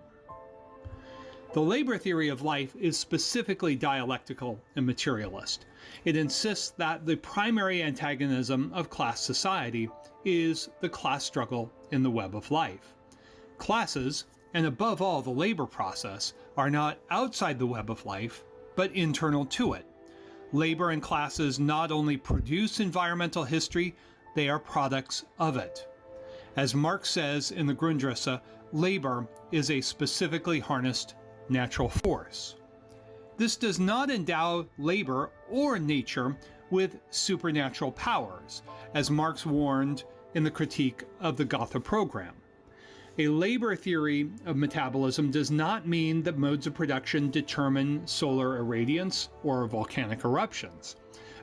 The labor theory of life is specifically dialectical and materialist. It insists that the primary antagonism of class society is the class struggle in the web of life. Classes, and above all the labor process, are not outside the web of life, but internal to it. Labor and classes not only produce environmental history, they are products of it. As Marx says in the Grundrisse, labor is a specifically harnessed natural force. This does not endow labor or nature with supernatural powers, as Marx warned in the critique of the Gotha program. A labor theory of metabolism does not mean that modes of production determine solar irradiance or volcanic eruptions.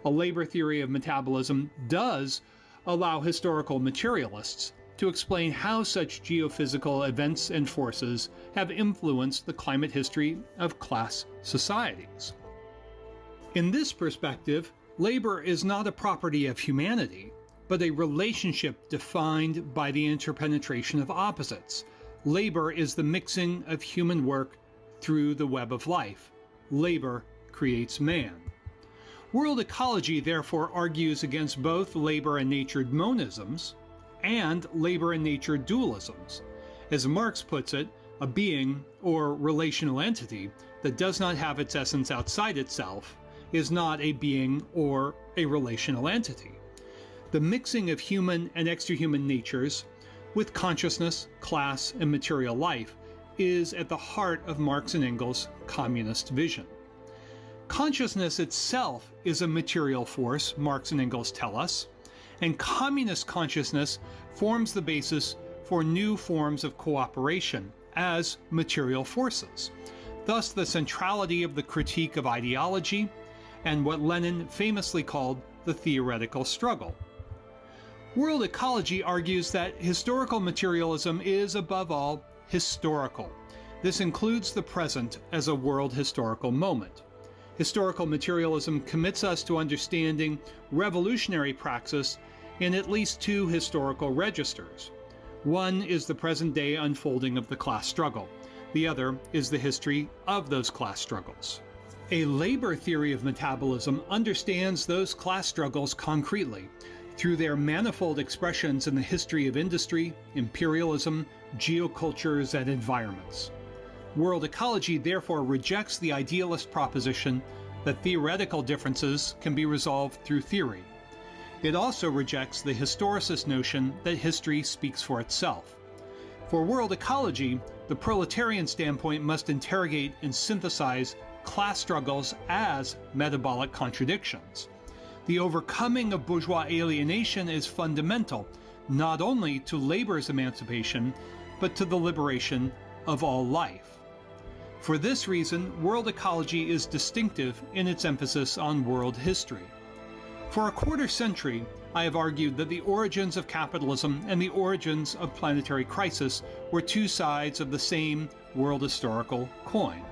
A labor theory of metabolism does allow historical materialists to explain how such geophysical events and forces have influenced the climate history of class societies. In this perspective, labor is not a property of humanity, but a relationship defined by the interpenetration of opposites. Labor is the mixing of human work through the web of life. Labor creates man. World ecology therefore argues against both labor and nature monisms and labor and nature dualisms. As Marx puts it, a being or relational entity that does not have its essence outside itself is not a being or a relational entity. The mixing of human and extrahuman natures with consciousness, class, and material life is at the heart of Marx and Engels' communist vision. Consciousness itself is a material force, Marx and Engels tell us, and communist consciousness forms the basis for new forms of cooperation as material forces. Thus, the centrality of the critique of ideology and what Lenin famously called the theoretical struggle. World ecology argues that historical materialism is, above all, historical. This includes the present as a world historical moment. Historical materialism commits us to understanding revolutionary praxis in at least two historical registers. One is the present-day unfolding of the class struggle. The other is the history of those class struggles. A labor theory of metabolism understands those class struggles concretely through their manifold expressions in the history of industry, imperialism, geocultures, and environments. World ecology therefore rejects the idealist proposition that theoretical differences can be resolved through theory. It also rejects the historicist notion that history speaks for itself. For world ecology, the proletarian standpoint must interrogate and synthesize class struggles as metabolic contradictions. The overcoming of bourgeois alienation is fundamental, not only to labor's emancipation, but to the liberation of all life. For this reason, world ecology is distinctive in its emphasis on world history. For a quarter century, I have argued that the origins of capitalism and the origins of planetary crisis were two sides of the same world historical coin.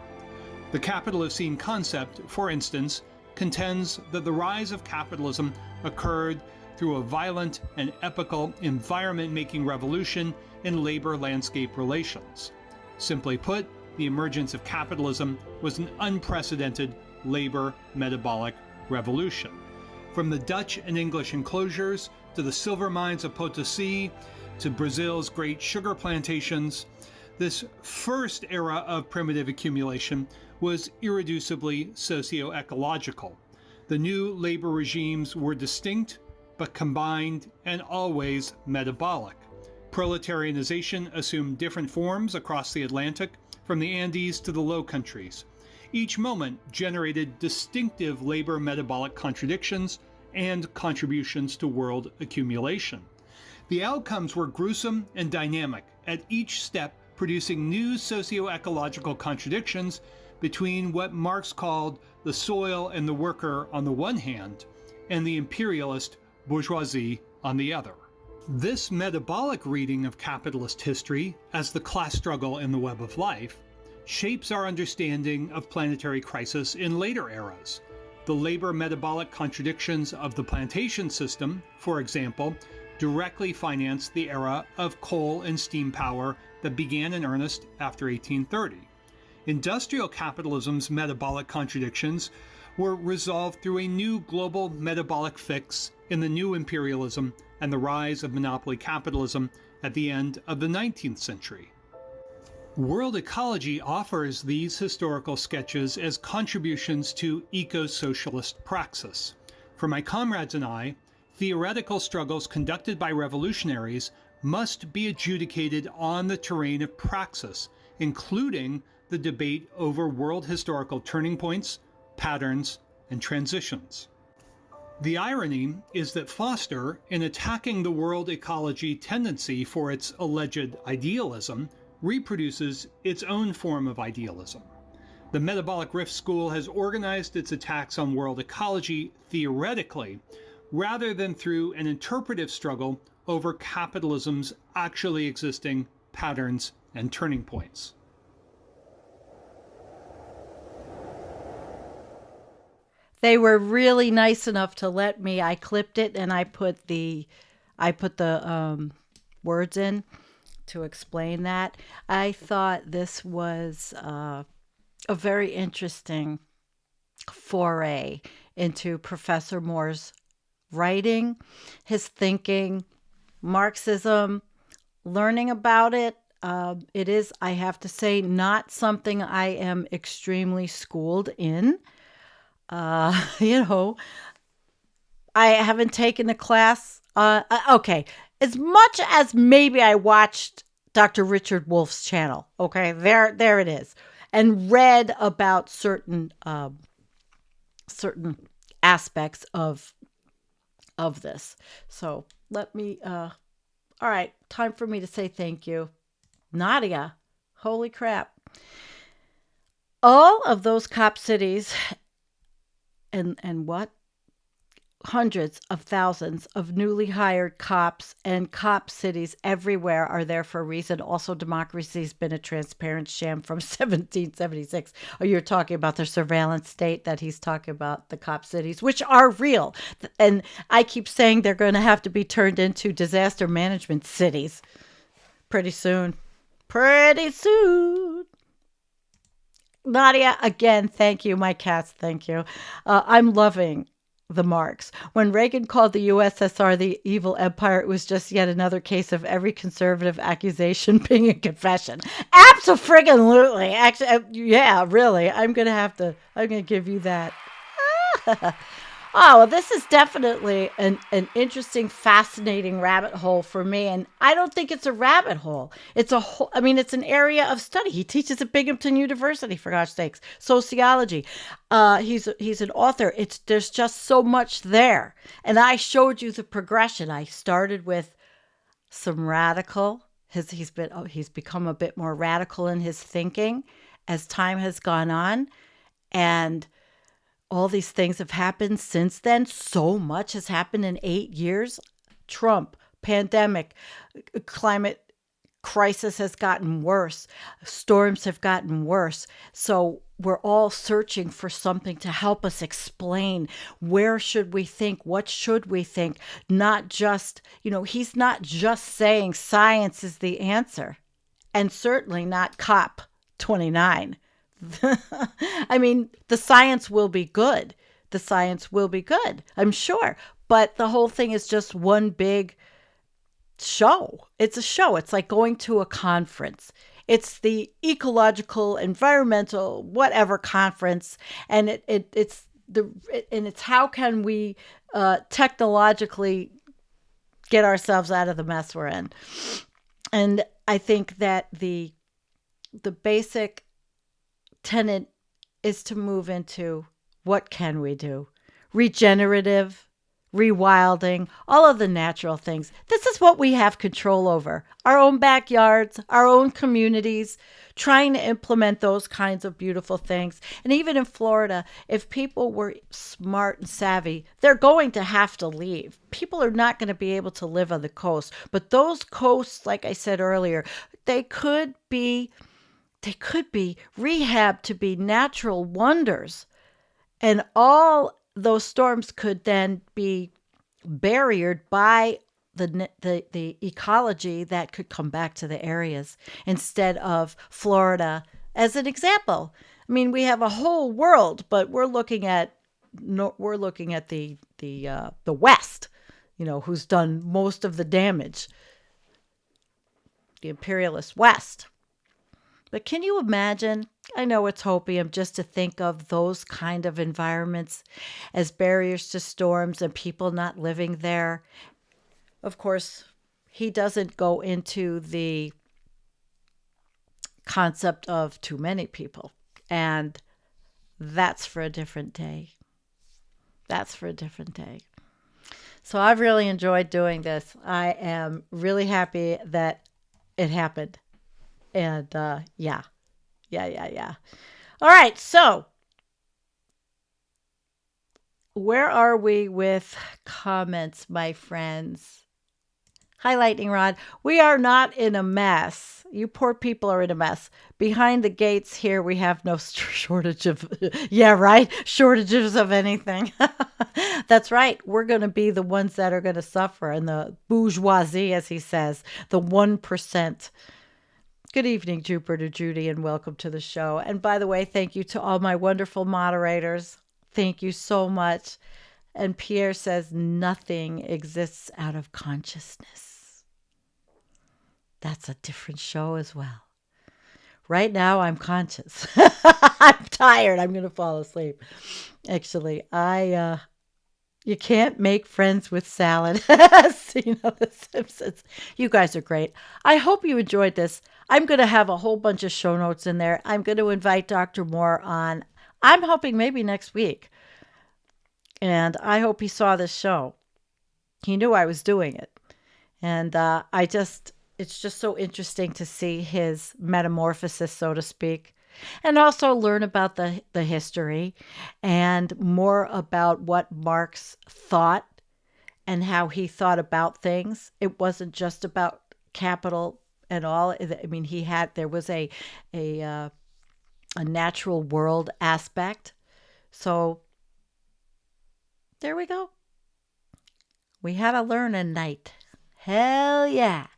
The Capitalocene concept, for instance, contends that the rise of capitalism occurred through a violent and epical environment-making revolution in labor landscape relations. Simply put, the emergence of capitalism was an unprecedented labor metabolic revolution. From the Dutch and English enclosures to the silver mines of Potosi to Brazil's great sugar plantations, this first era of primitive accumulation was irreducibly socio-ecological. The new labor regimes were distinct, but combined and always metabolic. Proletarianization assumed different forms across the Atlantic, from the Andes to the Low Countries. Each moment generated distinctive labor metabolic contradictions and contributions to world accumulation. The outcomes were gruesome and dynamic, at each step producing new socio-ecological contradictions between what Marx called the soil and the worker on the one hand, and the imperialist bourgeoisie on the other. This metabolic reading of capitalist history as the class struggle in the web of life shapes our understanding of planetary crisis in later eras. The labor metabolic contradictions of the plantation system, for example, directly financed the era of coal and steam power that began in earnest after 1830. Industrial capitalism's metabolic contradictions were resolved through a new global metabolic fix in the new imperialism and the rise of monopoly capitalism at the end of the 19th century. World ecology offers these historical sketches as contributions to eco-socialist praxis. For my comrades and I, theoretical struggles conducted by revolutionaries must be adjudicated on the terrain of praxis, including the debate over world historical turning points, patterns, and transitions. The irony is that Foster, in attacking the world ecology tendency for its alleged idealism, reproduces its own form of idealism. The Metabolic Rift School has organized its attacks on world ecology theoretically, rather than through an interpretive struggle over capitalism's actually existing patterns and turning points.
They were really nice enough to let me. I clipped it and I put the words in to explain that. I thought this was a very interesting foray into Professor Moore's writing, his thinking, Marxism, learning about it. It is, I have to say, not something I am extremely schooled in. I haven't taken a class. Okay. As much as maybe I watched Dr. Richard Wolff's channel. Okay. There it is. And read about certain aspects of this. So let me, all right. Time for me to say thank you. Nadia. Holy crap. All of those cop cities and what? Hundreds of thousands of newly hired cops and cop cities everywhere are there for a reason. Also, democracy's been a transparent sham from 1776. Oh, you're talking about the surveillance state that he's talking about, the cop cities, which are real. And I keep saying they're going to have to be turned into disaster management cities pretty soon. Pretty soon. Nadia, again, thank you. My cats, thank you. I'm loving the Marx. When Reagan called the USSR the evil empire, it was just yet another case of every conservative accusation being a confession. Abso-friggin-lutely. Actually, yeah, really. I'm going to give you that. Oh, well, this is definitely an interesting, fascinating rabbit hole for me. And I don't think it's a rabbit hole. It's it's an area of study. He teaches at Binghamton University, for gosh sakes, sociology. He's an author. There's just so much there. And I showed you the progression. I started with some radical. He's become a bit more radical in his thinking as time has gone on. And all these things have happened since then. So much has happened in 8 years. Trump, pandemic, climate crisis has gotten worse. Storms have gotten worse. So we're all searching for something to help us explain where should we think, what should we think, not just, he's not just saying science is the answer, and certainly not COP 29. I mean, the science will be good. The science will be good, I'm sure. But the whole thing is just one big show. It's a show. It's like going to a conference. It's the ecological, environmental, whatever conference, and it's how can we technologically get ourselves out of the mess we're in. And I think that the basic tenet is to move into what can we do? Regenerative rewilding, all of the natural things. This is what we have control over. Our own backyards, our own communities, trying to implement those kinds of beautiful things. And even in Florida, if people were smart and savvy, they're going to have to leave. People are not going to be able to live on the coast. But those coasts, like I said earlier, they could be rehabbed to be natural wonders. And all those storms could then be barriered by the ecology that could come back to the areas instead of Florida as an example. I mean, we have a whole world, but we're looking at the West, who's done most of the damage. The imperialist West. But can you imagine? I know it's hopium just to think of those kind of environments as barriers to storms and people not living there. Of course, he doesn't go into the concept of too many people. And that's for a different day. That's for a different day. So I've really enjoyed doing this. I am really happy that it happened. And yeah. All right, so where are we with comments, my friends? Hi, Lightning Rod. We are not in a mess. You poor people are in a mess. Behind the gates here, we have no shortage of, shortages of anything. That's right. We're going to be the ones that are going to suffer. And the bourgeoisie, as he says, the 1%. Good evening, Jupiter Judy, and welcome to the show. And by the way, thank you to all my wonderful moderators. Thank you so much. And Pierre says, nothing exists out of consciousness. That's a different show as well. Right now, I'm conscious. I'm tired. I'm going to fall asleep. Actually, you can't make friends with salad. The Simpsons. You guys are great. I hope you enjoyed this. I'm going to have a whole bunch of show notes in there. I'm going to invite Dr. Moore on. I'm hoping maybe next week. And I hope he saw this show. He knew I was doing it. And it's just so interesting to see his metamorphosis, so to speak. And also learn about the history and more about what Marx thought and how he thought about things. It wasn't just about capital and all. I mean, there was a natural world aspect. So there we go. We had a learning night. Hell yeah.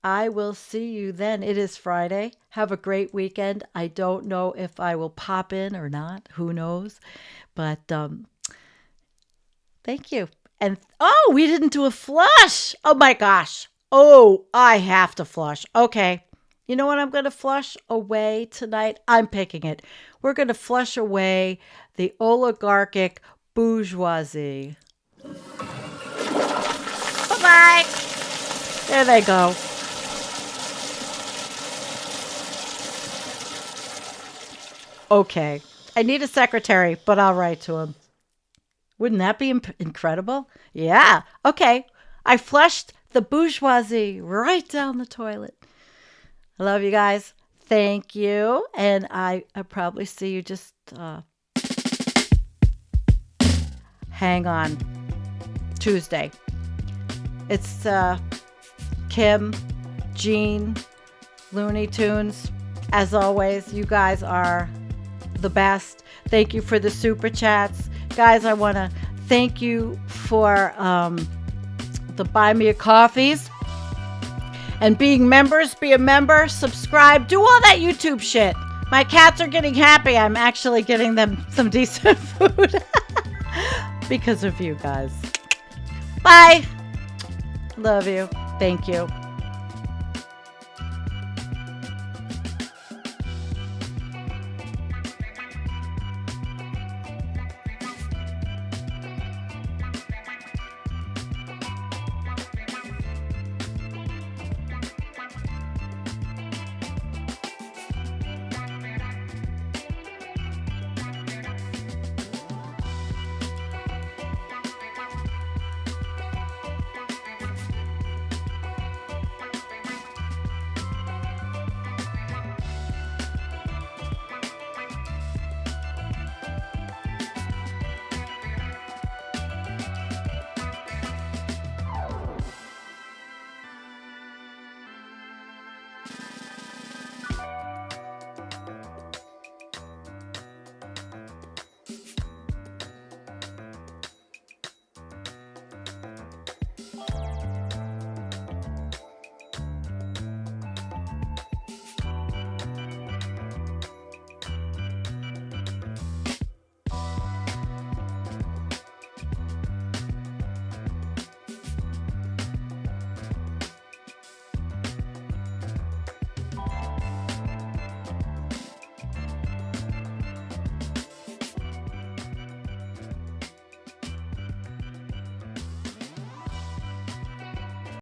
I will see you then. It is Friday. Have a great weekend. I don't know if I will pop in or not. Who knows? But thank you. And we didn't do a flush. Oh my gosh. Oh, I have to flush. Okay. You know what I'm going to flush away tonight? I'm picking it. We're going to flush away the oligarchic bourgeoisie. Bye-bye. There they go. Okay. I need a secretary, but I'll write to him. Wouldn't that be incredible? Yeah. Okay. I flushed the bourgeoisie right down the toilet. I love you guys. Thank you. And I'll probably see you just hang on. Tuesday. It's Kim, Jean, Looney Tunes. As always, you guys are the best. Thank you for the super chats. Guys, I want to thank you for the Buy Me a Coffees and being members. Be a member, subscribe, do all that YouTube shit. My cats are getting happy. I'm actually getting them some decent food because of you guys. Bye. Love you. Thank you.